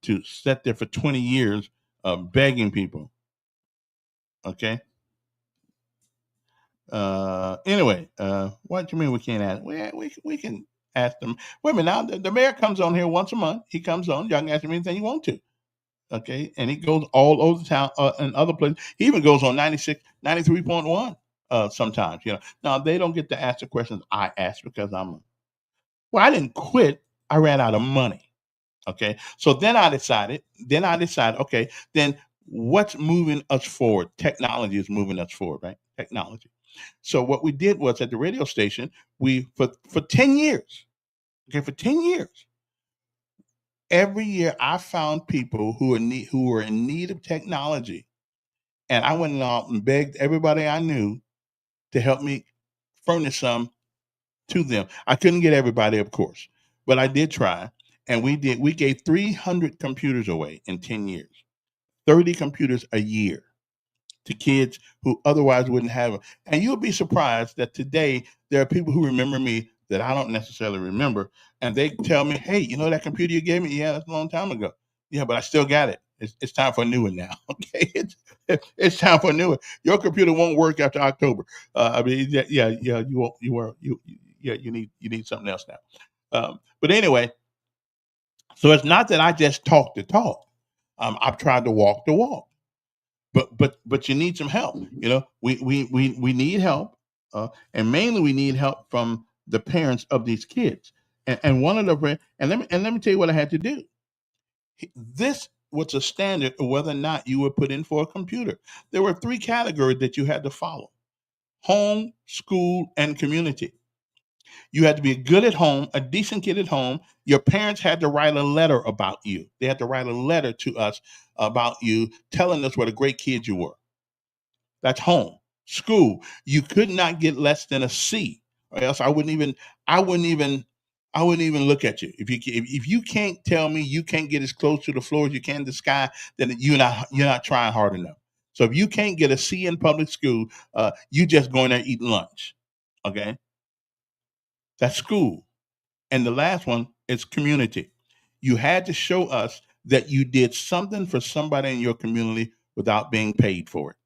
to sit there for 20 years begging people. Okay. Anyway, what do you mean we can't ask? We can ask them. Wait a minute now. The mayor comes on here once a month. He comes on. Y'all can ask him anything you want to. Okay. And he goes all over the town and other places. He even goes on 93.1 sometimes. Now they don't get to ask the questions I ask because I didn't quit. I ran out of money. Okay. So then I decided, okay, then what's moving us forward? Technology is moving us forward, right? Technology. So what we did was at the radio station, for 10 years, for 10 years, every year I found people who were in need of technology. And I went out and begged everybody I knew to help me furnish some to them. I couldn't get everybody, of course, but I did try. And we gave 300 computers away in 10 years, 30 computers a year to kids who otherwise wouldn't have them. And you'll be surprised that today there are people who remember me that I don't necessarily remember. And they tell me, hey, that computer you gave me? Yeah, that's a long time ago. Yeah, but I still got it. It's time for a new one now. Okay, it's time for a new one. Your computer won't work after October. You need something else now. But anyway, so it's not that I just talk the talk. I've tried to walk the walk. But you need some help. We need help, and mainly we need help from the parents of these kids. And one of the and let me tell you what I had to do. This was a standard of whether or not you were put in for a computer. There were 3 categories that you had to follow: home, school, and community. You had to be good at home, a decent kid at home. Your parents had to write a letter about you. They had to write a letter to us about you, telling us what a great kid you were. That's home. School, you could not get less than a C, or else I wouldn't even look at you. If you can't tell me you can't get as close to the floor as you can to the sky, then you're not trying hard enough. So if you can't get a C in public school, you just going there eating lunch. Okay. That's school. And the last one is community. You had to show us that you did something for somebody in your community without being paid for it.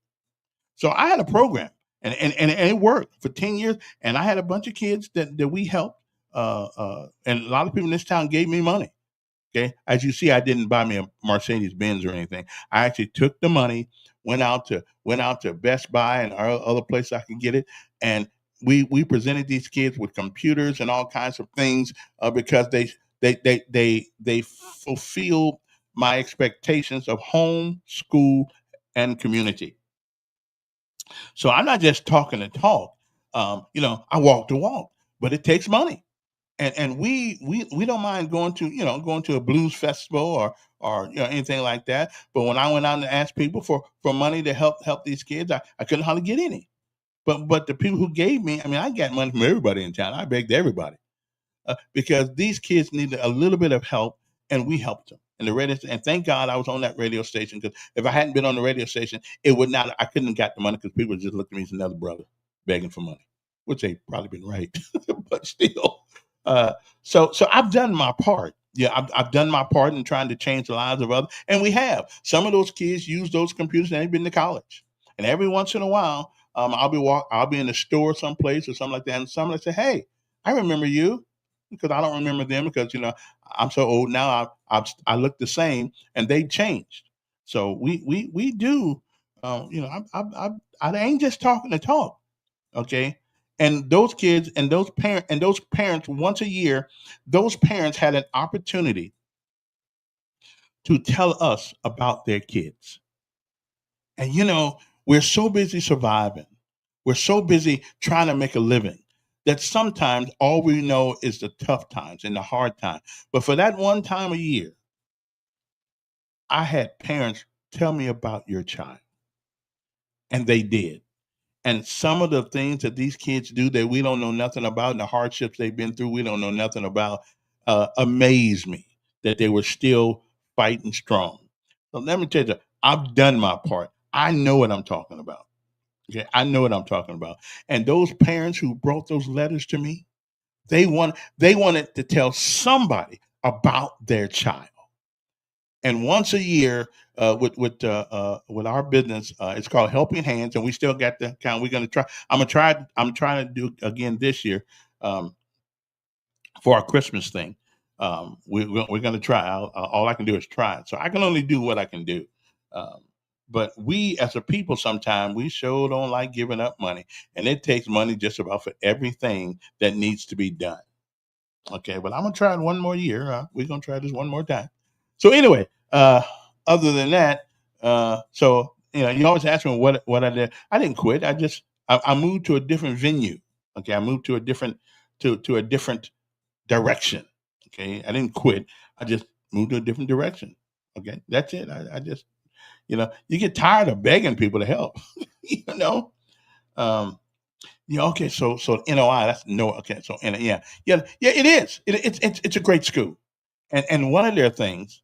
So I had a program, and it worked for 10 years. And I had a bunch of kids that we helped. And a lot of people in this town gave me money. Okay. As you see, I didn't buy me a Mercedes Benz or anything. I actually took the money, went out to Best Buy and other places I could get it. And we presented these kids with computers and all kinds of things because they fulfilled my expectations of home, school, and community. So I'm not just talking the talk. I walk the walk, but it takes money. And we don't mind going to a blues festival or anything like that. But when I went out and asked people for money to help these kids, I couldn't hardly get any. But the people who gave me, I mean, I got money from everybody in town. I begged everybody because these kids needed a little bit of help, and we helped them. And thank God I was on that radio station, because if I hadn't been on the radio station, it would not. I couldn't have got the money because people just looked at me as another brother begging for money, which they probably been right, but still. So I've done my part. Yeah, I've done my part in trying to change the lives of others, and we have. Some of those kids use those computers and they've been to college, and every once in a while, I'll be in the store someplace or something like that, and somebody say, "Hey, I remember you," because I don't remember them because I'm so old now. I look the same, and they've changed. So we do. I ain't just talking the talk, okay? And those kids and those parents, once a year, those parents had an opportunity to tell us about their kids. And we're so busy surviving, we're so busy trying to make a living, that sometimes all we know is the tough times and the hard times. But for that one time a year, I had parents tell me about your child, and they did. And some of the things that these kids do that we don't know nothing about, and the hardships they've been through, we don't know nothing about, amaze me that they were still fighting strong. So let me tell you, I've done my part. I know what I'm talking about. Okay, I know what I'm talking about. And those parents who brought those letters to me, they wanted to tell somebody about their child. And once a year, with our business, it's called Helping Hands, and we still got the account. We're gonna try. I'm trying to do again this year, um, for our Christmas thing. We're gonna try. All I can do is try it. So I can only do what I can do. Um, but we, as a people, sometimes we sure don't like giving up money, and it takes money just about for everything that needs to be done. Okay, but I'm gonna try it one more year. We're gonna try this one more time. So anyway, other than that, you always ask me what I did. I didn't quit. I moved to a different venue. Okay, I moved to a different direction. Okay, I didn't quit. I just moved to a different direction. Okay, that's it. I just you get tired of begging people to help. you know. Um, yeah. Okay. So NOI. That's no. Okay. So yeah. It is. It's a great school, and one of their things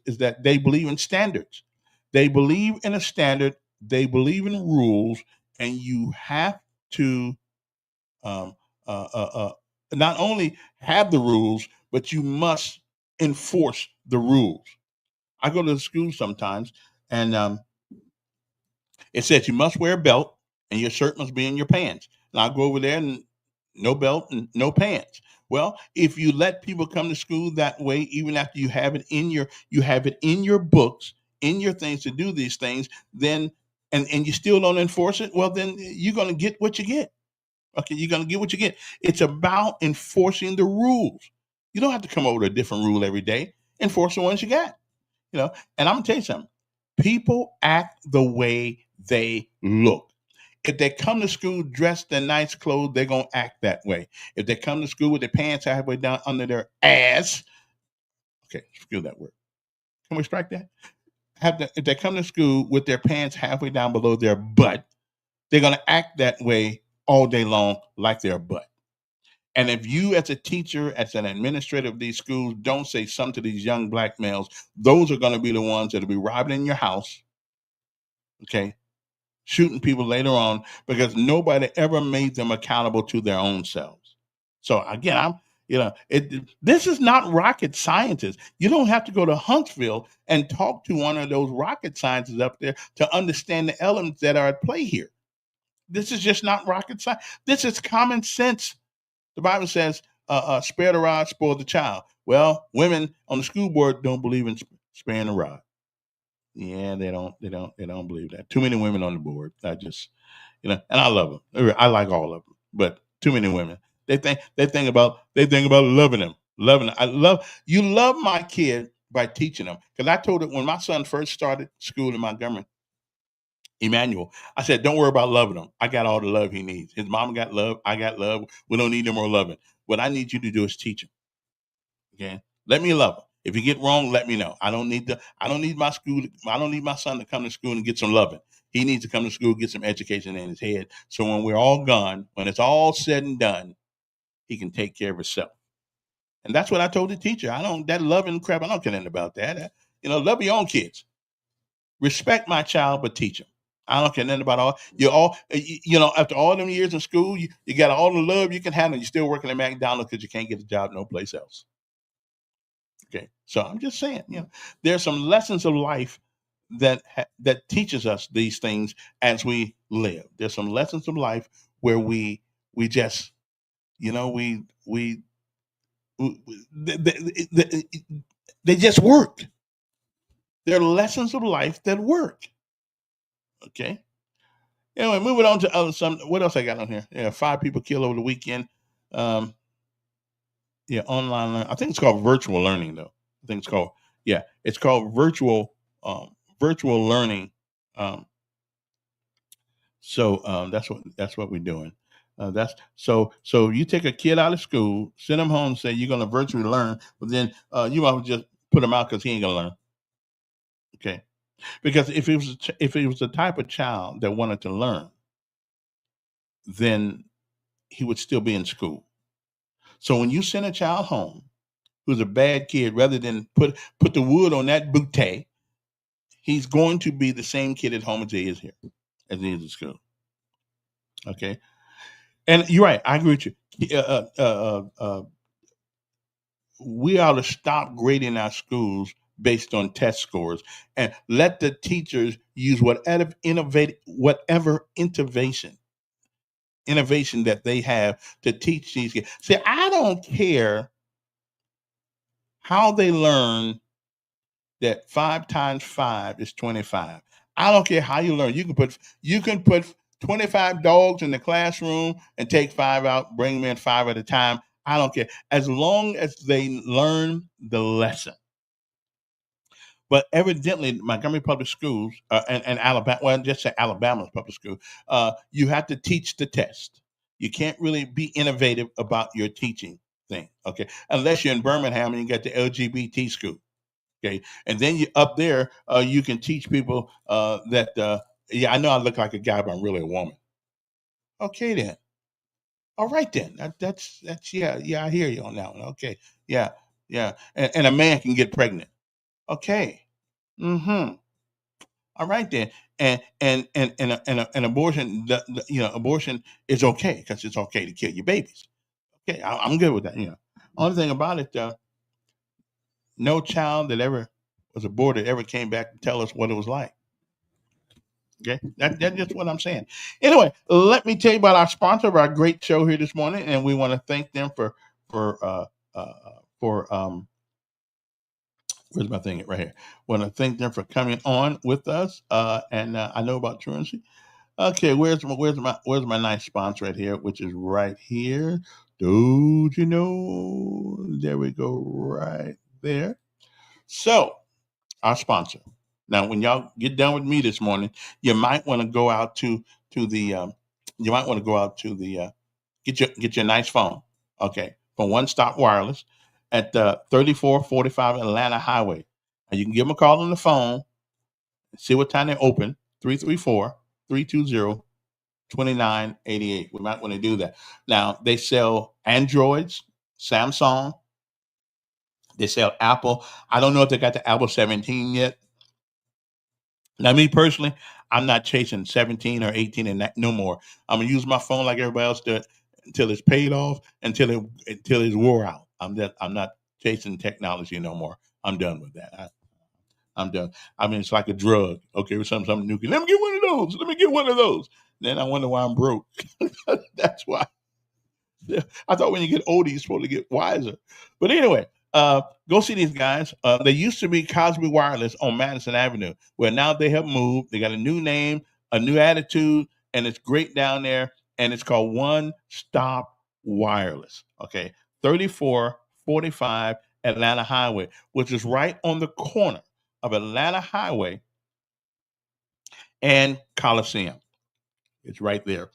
is that they believe in standards. They believe in a standard. They believe in rules, and you have to um, not only have the rules, but you must enforce the rules. I go to the school sometimes, and it says you must wear a belt and your shirt must be in your pants. And I'll go over there and no belt and no pants. Well, if you let people come to school that way, even after you have it in your books, in your things to do these things, then and you still don't enforce it, well, then you're gonna get what you get. Okay, you're gonna get what you get. It's about enforcing the rules. You don't have to come over to a different rule every day. Enforce the ones you got. And I'm gonna tell you something. People act the way they look. If they come to school dressed in nice clothes, they're gonna act that way. If they come to school with their pants halfway down under their ass, okay, screw that word. Can we strike that? If they come to school with their pants halfway down below their butt, they're gonna act that way all day long, like their butt. And if you, as a teacher, as an administrator of these schools, don't say something to these young black males, those are going to be the ones that'll be robbing in your house, okay, shooting people later on, because nobody ever made them accountable to their own selves. So again, This is not rocket scientists. You don't have to go to Huntsville and talk to one of those rocket scientists up there to understand the elements that are at play here. This is just not rocket science. This is common sense. The Bible says, spare the rod, spoil the child. Well, women on the school board don't believe in sparing the rod. Yeah, they don't believe that. Too many women on the board. I just, and I love them. I like all of them, but too many women. They think about loving them. You love my kid by teaching them. Because I told it when my son first started school in Montgomery, Emmanuel, I said, don't worry about loving him. I got all the love he needs. His mom got love. I got love. We don't need no more loving. What I need you to do is teach him. Okay, let me love him. If you get wrong, let me know. I don't need my son to come to school and get some loving. He needs to come to school, get some education in his head. So when we're all gone, when it's all said and done, he can take care of himself. And that's what I told the teacher. That loving crap, I don't care anything about that. Love your own kids. Respect my child, but teach him. I don't care nothing about after all them years in school, you got all the love you can handle. You're still working at McDonald's because you can't get a job no place else. Okay, so I'm just saying, there's some lessons of life that teaches us these things as we live. There's some lessons of life where we just, they just work. They're lessons of life that work. Okay. Anyway, moving on to what else I got on here? Yeah, 5 people killed over the weekend. Online learning. I think it's called virtual learning, though. I think it's called virtual learning. So that's what we're doing. So you take a kid out of school, send them home, say you're going to virtually learn, but then you might just put him out because he ain't going to learn. Okay, because if it was the type of child that wanted to learn, then he would still be in school. So when you send a child home who's a bad kid, rather than put the wood on that bootay, he's going to be the same kid at home as he is here, as he is at school. Okay, and you're right. I agree with you. We ought to stop grading our schools based on test scores and let the teachers use whatever innovation that they have to teach these kids. See, I don't care how they learn that 5 times 5 is 25. I don't care how you learn. You can put 25 dogs in the classroom and take 5 out, bring them in 5 at a time. I don't care, as long as they learn the lesson. But evidently, Montgomery Public Schools and Alabama, well, just say Alabama's public school, you have to teach the test. You can't really be innovative about your teaching thing, okay? Unless you're in Birmingham and you got the LGBT school, okay? And then you up there, you can teach people that, I know I look like a guy, but I'm really a woman. Okay, then. All right, then. That's yeah, I hear you on that one. Okay, yeah. And a man can get pregnant. Okay. Mm-hmm. All right then. And abortion, abortion is okay because it's okay to kill your babies. Okay, I'm good with that. Only thing about it, no child that ever was aborted ever came back to tell us what it was like. Okay, that's just what I'm saying. Anyway, let me tell you about our sponsor of our great show here this morning, and we want to thank them for where's my thing right here? Want to thank them for coming on with us, and I know about truancy. Okay, where's my nice sponsor right here, which is right here. Don't you know? There we go, right there. So, our sponsor. Now, when y'all get done with me this morning, you might want to go out to the get your nice phone. Okay, from One Stop Wireless at 3445 Atlanta Highway. And you can give them a call on the phone, see what time they're open, 334-320-2988. We might want to do that. Now, they sell Androids, Samsung, they sell Apple. I don't know if they got the Apple 17 yet. Now, me personally, I'm not chasing 17 or 18 and no more. I'm going to use my phone like everybody else does. until it's paid off, until it's wore out. I'm not chasing technology no more. I'm done with that. I'm done. I mean, it's like a drug. Okay, or something new. Let me get one of those. Let me get one of those. Then I wonder why I'm broke. That's why. I thought when you get older, you're supposed to get wiser. But anyway, go see these guys. They used to be Cosby Wireless on Madison Avenue, where now they have moved. They got a new name, a new attitude, and it's great down there. And it's called One Stop Wireless. Okay, 3445 Atlanta Highway, which is right on the corner of Atlanta Highway and Coliseum. It's right there.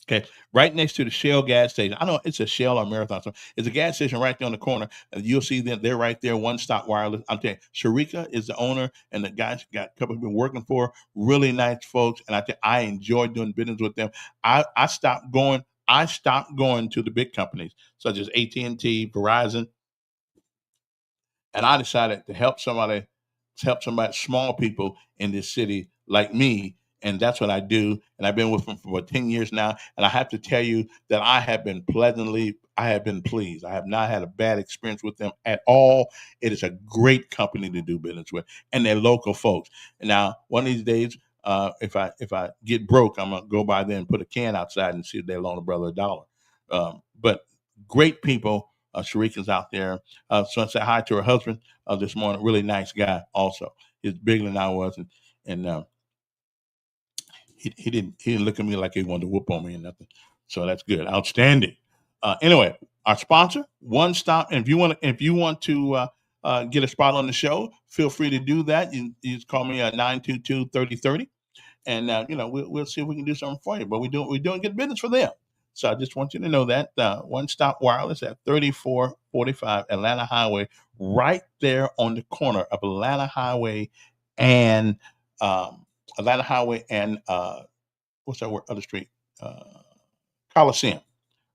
Okay, right next to the Shell gas station. I know it's a Shell or Marathon. So it's a gas station right there on the corner. And you'll see them. They're right there, One Stop Wireless. I'm telling you, Sharika is the owner, and the guys got a couple of been working for. Really nice folks, and I enjoy doing business with them. I stopped going to the big companies such as AT&T, Verizon, and I decided to help somebody, small people in this city like me. And that's what I do. And I've been with them for 10 years now. And I have to tell you that I have been pleased. I have not had a bad experience with them at all. It is a great company to do business with, and they're local folks. And now, one of these days, if I get broke, I'm gonna go by there and put a can outside and see if they'll loan a brother $1. But great people. Sharika's out there. So I said hi to her husband this morning. Really nice guy. Also, he's bigger than I was, and he didn't look at me like he wanted to whoop on me or nothing. So that's good. Outstanding. Anyway, our sponsor, One Stop. And if you want to get a spot on the show, feel free to do that. You just call me at 922-3030, and we'll see if we can do something for you. But we're doing good business for them. So I just want you to know that One Stop Wireless at 3445 Atlanta Highway, right there on the corner of Atlanta Highway and what's that other street? Coliseum,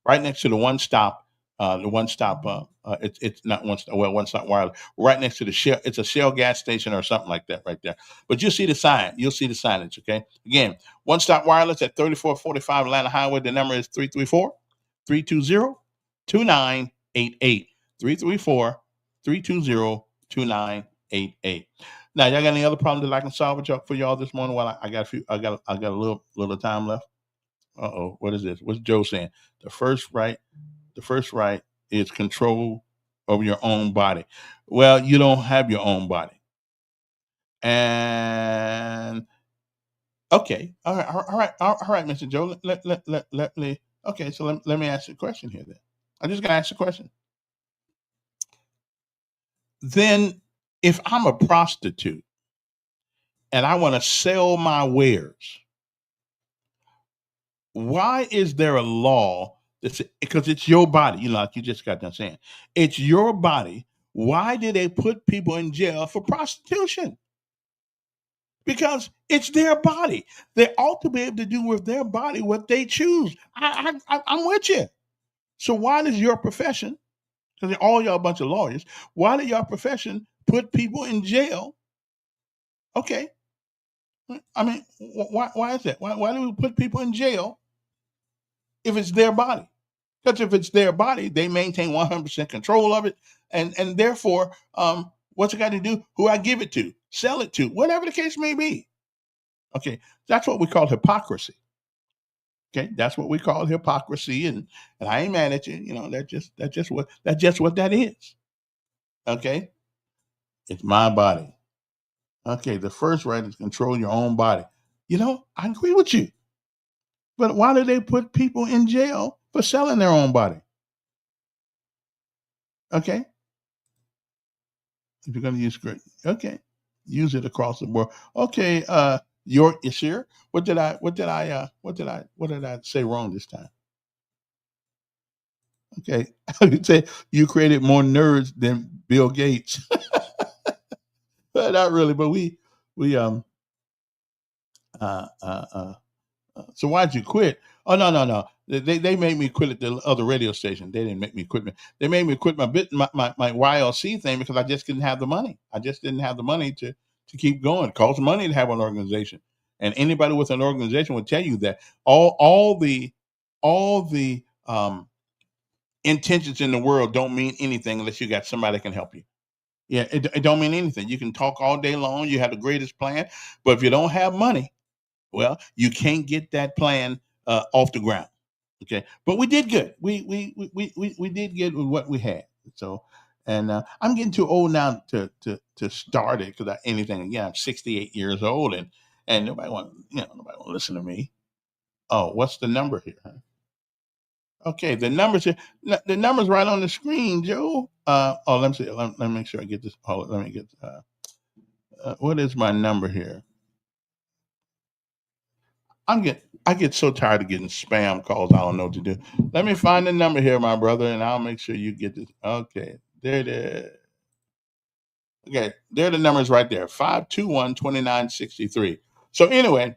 right next to the One Stop. It's not One Stop. Well, One Stop Wireless, right next to the Shell. It's a Shell gas station or something like that, right there. But you'll see the sign. You'll see the signage. Okay. Again, One Stop Wireless at 3445 Atlanta Highway. The number is 334-320-2988. 334-320-2988. Now, y'all got any other problems that I can solve for y'all this morning? Well, I got a little time left. What is this? What's Joe saying? The first right is control over your own body. Well, you don't have your own body. And okay, all right, Mr. Joe. Let me. Okay, so let me ask you a question here. Then I'm just gonna ask you a question. Then, if I'm a prostitute and I want to sell my wares, why is there a law because it's your body, like you just got done saying, it's your body. Why did they put people in jail for prostitution? Because it's their body. They ought to be able to do with their body what they choose. I'm with you. So why does your profession, because all y'all a bunch of lawyers, why did your profession put people in jail? Okay. I mean, why is that? Why do we put people in jail if it's their body? Because if it's their body, they maintain 100% control of it. And therefore, what's it got to do? Who I give it to, sell it to, whatever the case may be. Okay, that's what we call hypocrisy. Okay, that's what we call hypocrisy, and I ain't mad at you. That's just what that is. Okay, it's my body. Okay, the first right is control your own body. I agree with you. But why do they put people in jail for selling their own body? Okay. If you're going to use script, okay, use it across the board. Okay, York Yashir, what did I say wrong this time? Okay, you say you created more nerds than Bill Gates. Not really, but we so why'd you quit? Oh no. They made me quit at the other radio station. They didn't make me quit. They made me quit my YLC thing because I just didn't have the money. I just didn't have the money to keep going. It costs money to have an organization, and anybody with an organization would tell you that all the all the intentions in the world don't mean anything unless you got somebody that can help you. Yeah, it don't mean anything. You can talk all day long. You have the greatest plan, but if you don't have money, well, you can't get that plan off the ground. Okay, but we did good. We did good with what we had. So, and I'm getting too old now to start it because anything again. I'm 68 years old, and nobody want to listen to me. Oh, what's the number here? Okay, the numbers right on the screen, Joe. Let me see. Let me make sure I get this. Let me get. What is my number here? I get so tired of getting spam calls. I don't know what to do. Let me find the number here, my brother, and I'll make sure you get this. Okay, there it is. Okay, there are the numbers right there. 521-2963. So anyway,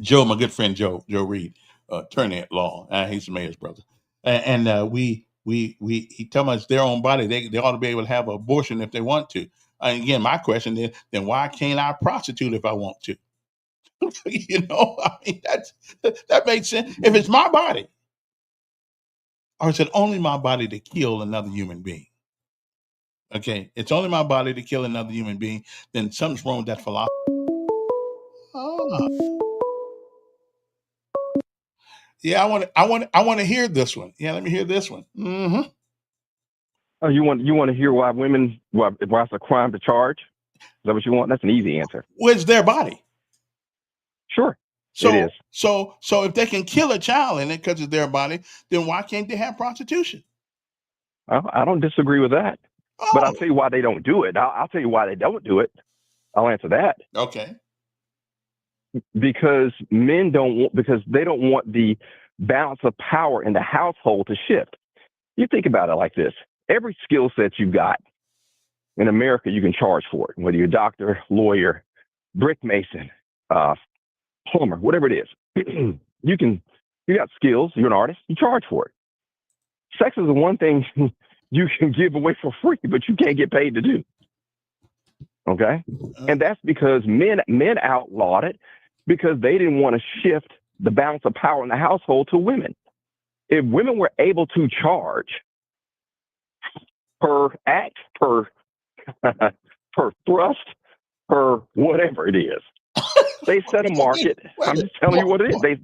Joe, my good friend Joe Reed, attorney at law. He's the mayor's brother, and he tell me it's their own body. They ought to be able to have an abortion if they want to. Again, my question is, then why can't I prostitute if I want to? I mean that makes sense. If it's my body, or is it only my body to kill another human being? Okay, it's only my body to kill another human being. Then something's wrong with that philosophy. Yeah, I want to hear this one. Yeah, let me hear this one. Mm-hmm. Oh, you want to hear why it's a crime to charge? Is that what you want? That's an easy answer. Well, it's their body. Sure, so, it is. So if they can kill a child in it because it's their body, then why can't they have prostitution? I don't disagree with that. Oh. But I'll tell you why they don't do it. I'll tell you why they don't do it. I'll answer that. Okay. Because because they don't want the balance of power in the household to shift. You think about it like this. Every skill set you got in America, you can charge for it, whether you're a doctor, lawyer, brick mason, plumber, whatever it is. You got skills, you're an artist, you charge for it. Sex is the one thing you can give away for free, but you can't get paid to do. Okay? And that's because men outlawed it because they didn't want to shift the balance of power in the household to women. If women were able to charge per act, per thrust, per whatever it is, they set a market. I'm just telling you what it is. They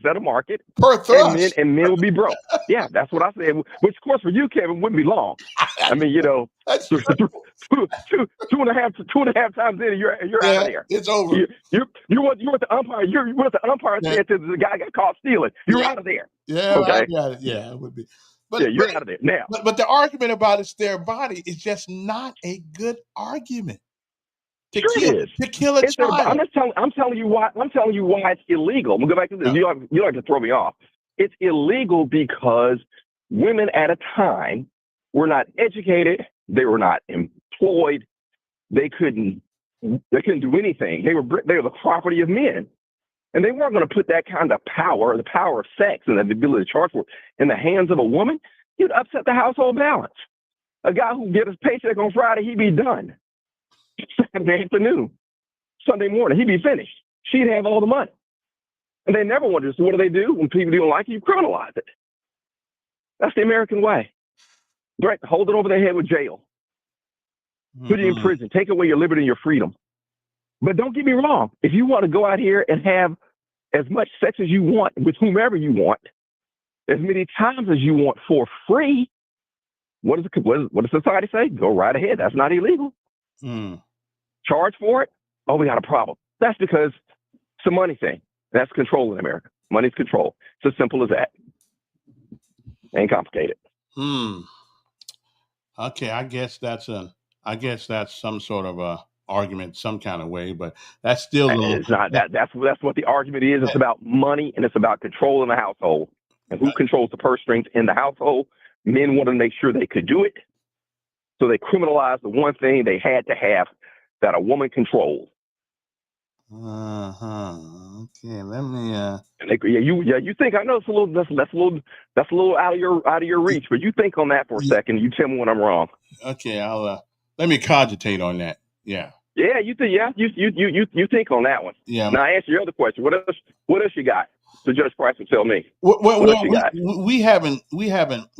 set a market per thrust, and men will be broke. Yeah, that's what I said. Which, of course, for you, Kevin, wouldn't be long. I mean, two and a half times in, you're out of there. It's over. You want the umpire. You want the umpire said to the guy got caught stealing. You're out of there. Yeah, okay? I got it. Yeah, it would be. But you're out of there now. But the argument about it's their body is just not a good argument. To kill a child. I'm telling you why. I'm telling you why it's illegal. I'm gonna go back to this. You like to throw me off. It's illegal because women at a time were not educated. They were not employed. They couldn't do anything. They were the property of men, and they weren't going to put that kind of power, the power of sex, and the ability to charge for it, in the hands of a woman. You'd upset the household balance. A guy who get his paycheck on Friday, he'd be done. Saturday afternoon, Sunday morning, he'd be finished. She'd have all the money. And they never wanted to. So what do? When people don't like it, you criminalize it. That's the American way. Right? Hold it over their head with jail. Put you in prison. Take away your liberty and your freedom. But don't get me wrong. If you want to go out here and have as much sex as you want with whomever you want, as many times as you want for free, what does society say? Go right ahead. That's not illegal. Charge for it? Oh, we got a problem. That's because it's a money thing. That's control in America. Money's control. It's as simple as that. Ain't complicated. Okay, I guess that's some sort of a argument, some kind of way, but that's still it's not that. That's what the argument is. It's about money and it's about control in the household. And who controls the purse strings in the household? Men want to make sure they could do it. So they criminalized the one thing they had to have that a woman controlled. Okay, let me. You think I know it's a little that's a little out of your reach, but you think on that for a second. You tell me when I'm wrong. Okay, I'll let me cogitate on that. Yeah. Yeah, you think. Yeah, you think on that one. Yeah. Now I answer your other question. What else you got? So Judge Price will tell me. Well, What else you got?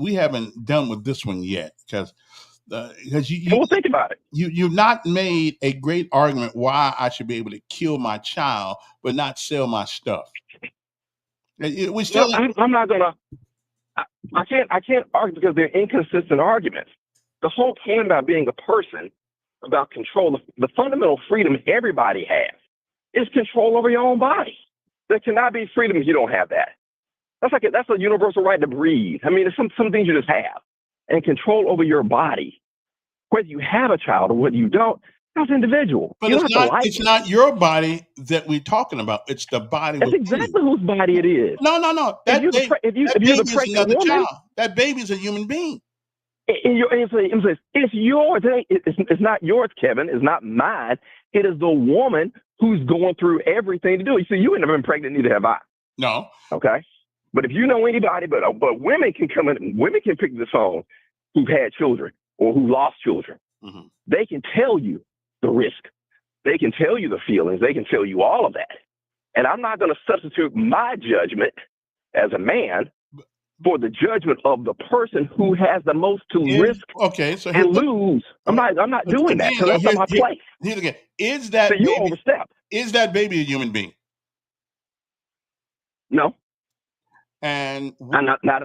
we haven't done with this one yet because Well, think about it. you've not made a great argument why I should be able to kill my child but not sell my stuff. We still. Well, I'm not gonna. I can't argue because they're inconsistent arguments. The whole point about being a person, about control, the fundamental freedom everybody has is control over your own body. There cannot be freedom if you don't have that. That's a universal right to breathe. I mean, there's some things you just have. And control over your body, whether you have a child or whether you don't, that's individual. But it's not your body that we're talking about. It's the body. That's exactly whose body it is. No. That if you're the pregnant woman, child. That baby's a human being. It's yours. It's not yours, Kevin. It's not mine. It is the woman who's going through everything to do it. You see, you ain't never been pregnant, neither have I. No. Okay. But if you know anybody, but women can come in, women can pick this phone who've had children or who lost children. Mm-hmm. They can tell you the risk. They can tell you the feelings. They can tell you all of that. And I'm not going to substitute my judgment as a man for the judgment of the person who has the most to risk and lose. I'm not doing that because that's not my place. Here's again. Is that so you overstep? Is that baby a human being? No. And not. I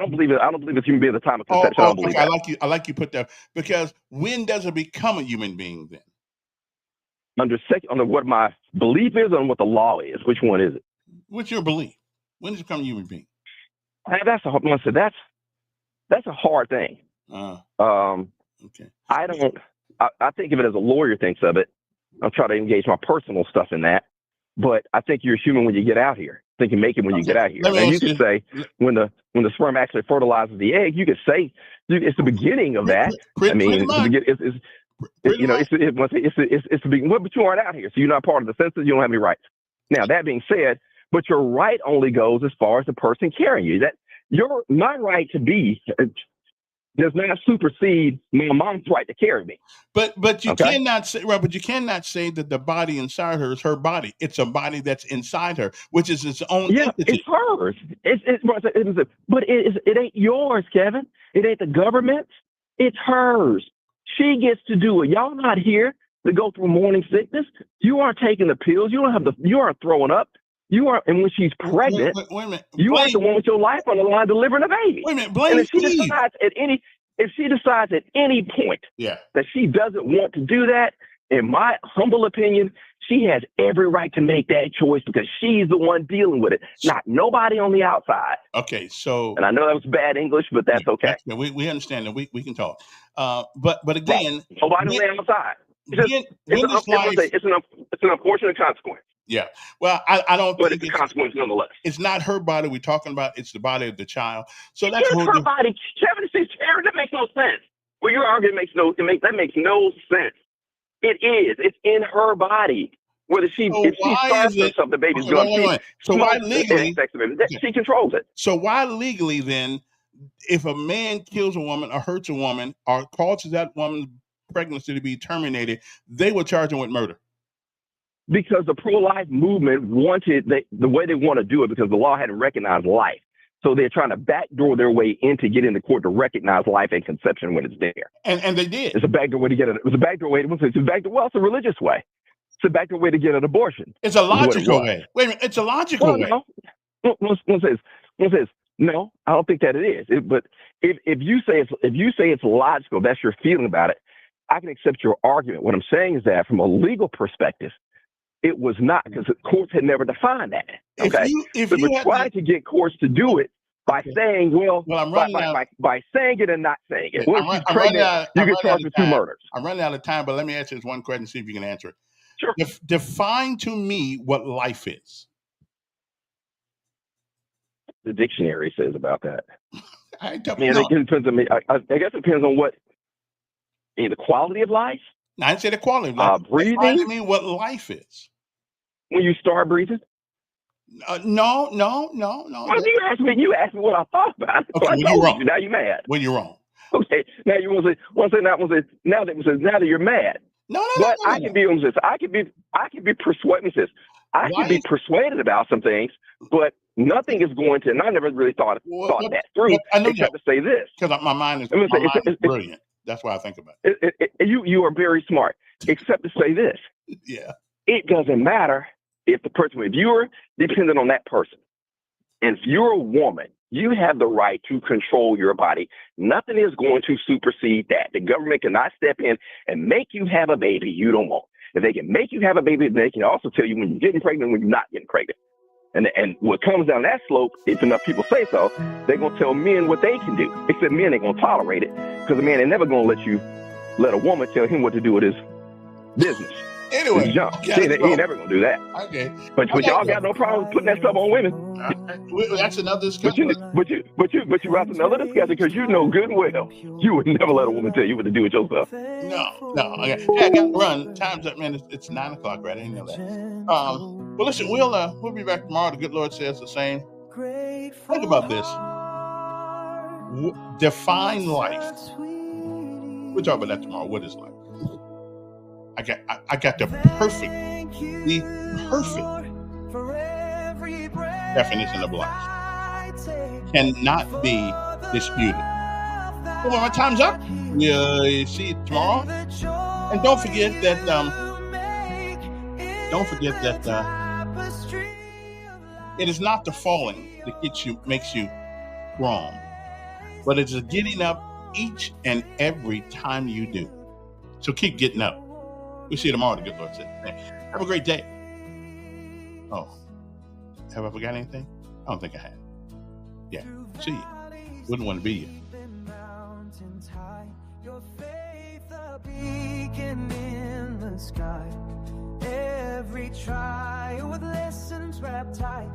don't believe it. I don't believe it's human being at the time of conception. I don't believe that. I like you put that, because when does it become a human being then? Under what my belief is and what the law is. Which one is it? What's your belief? When does it become a human being? That's a hard thing. Okay. I think of it as a lawyer thinks of it. I'm trying to engage my personal stuff in that. But I think you're human when you get out here. I think you make it when you get out here. And you can say when the sperm actually fertilizes the egg, you could say it's the beginning of that. I mean, it's the beginning. But you aren't out here, so you're not part of the census. You don't have any rights. Now that being said, but your right only goes as far as the person carrying you. My right to be does not supersede my mom's right to carry me. But you cannot say But you cannot say that the body inside her is her body. It's a body that's inside her, which is its own entity. It's hers. But it ain't yours, Kevin. It ain't the government's. It's hers. She gets to do it. Y'all not here to go through morning sickness. You aren't taking the pills. You aren't throwing up. You are, and when she's pregnant, wait a minute. You are the one with your life on the line delivering a baby. Wait a minute, Blame. And if she decides at any point that she doesn't want to do that, in my humble opinion, she has every right to make that choice because she's the one dealing with it, not nobody on the outside. Okay, so and I know that was bad English, but that's okay. We understand that. We can talk. But again, nobody on the outside. It's an unfortunate consequence. Yeah. Well, I don't. But it's a consequence nonetheless. It's not her body we're talking about. It's the body of the child. So that's her body. Kevin, that makes no sense. Well, your argument makes no sense. It is. It's in her body. Whether she starts herself, the baby's going to. So why legally? She controls it. So why legally then, if a man kills a woman or hurts a woman or causes that woman's pregnancy to be terminated, they will charge him with murder? Because the pro-life movement wanted the way they want to do it because the law hadn't recognized life. So they're trying to backdoor their way into getting the court to recognize life and conception when it's there. And they did. It's a backdoor way to get it. It was a backdoor way. It's a religious way. It's a backdoor way to get an abortion. It's a logical way. Wait a minute. It's a logical way. No. One says, no, I don't think that it is. But if you say it's logical, that's your feeling about it, I can accept your argument. What I'm saying is that from a legal perspective, it was not, because the courts had never defined that. Okay, so we're trying to get courts to do it by saying, by saying it and not saying it. Well, if she's pregnant, you get charged with 2 murders. I'm running out of time, but let me ask you this one question, see if you can answer it. Sure. Define to me what life is. The dictionary says about that. It depends on me. I guess it depends on what the quality of life. I didn't say the quality of life. Breathing. Define to me what life is. When you start breathing? No. Well, you asked me what I thought about it. Okay, you're wrong. Now you're mad. Well, you're wrong. Okay, now you want to say now that you're mad. No. I can be persuaded. I can be persuaded about some things, but nothing is going to, and I never really thought that through, except to say this. Because my mind is brilliant. That's why I think about it. You are very smart, except to say this. Yeah. It doesn't matter if the person, if you're dependent on that person, and if you're a woman, you have the right to control your body. Nothing is going to supersede that. The government cannot step in and make you have a baby you don't want. If they can make you have a baby, they can also tell you when you're getting pregnant and when you're not getting pregnant. And what comes down that slope, if enough people say so, they're going to tell men what they can do. Except men ain't going to tolerate it, because a man ain't never going to let a woman tell him what to do with his business. Anyway, he ain't never going to do that. Okay. But y'all got no problem putting that stuff on women. That's another discussion. But that's another discussion, because you know good and well you would never let a woman tell you what to do with yourself. No. Okay. Hey, I got to run. Time's up, man. It's 9 o'clock, right? I didn't know that. Well, listen, we'll be back tomorrow. The good Lord says the same. Think about this. Define life. We'll talk about that tomorrow. What is life? I got the perfect definition of life. Cannot be disputed. Well, when my time's up, we'll see you tomorrow. And don't forget that it is not the falling that makes you wrong, but it's the getting up each and every time you do. So keep getting up. We'll see you tomorrow, the good Lord said. Have a great day. Oh, have I forgot anything? I don't think I have. Yeah, see you. Wouldn't want to be you. Your faith a beacon in the sky. Every trial with lessons wrapped tight.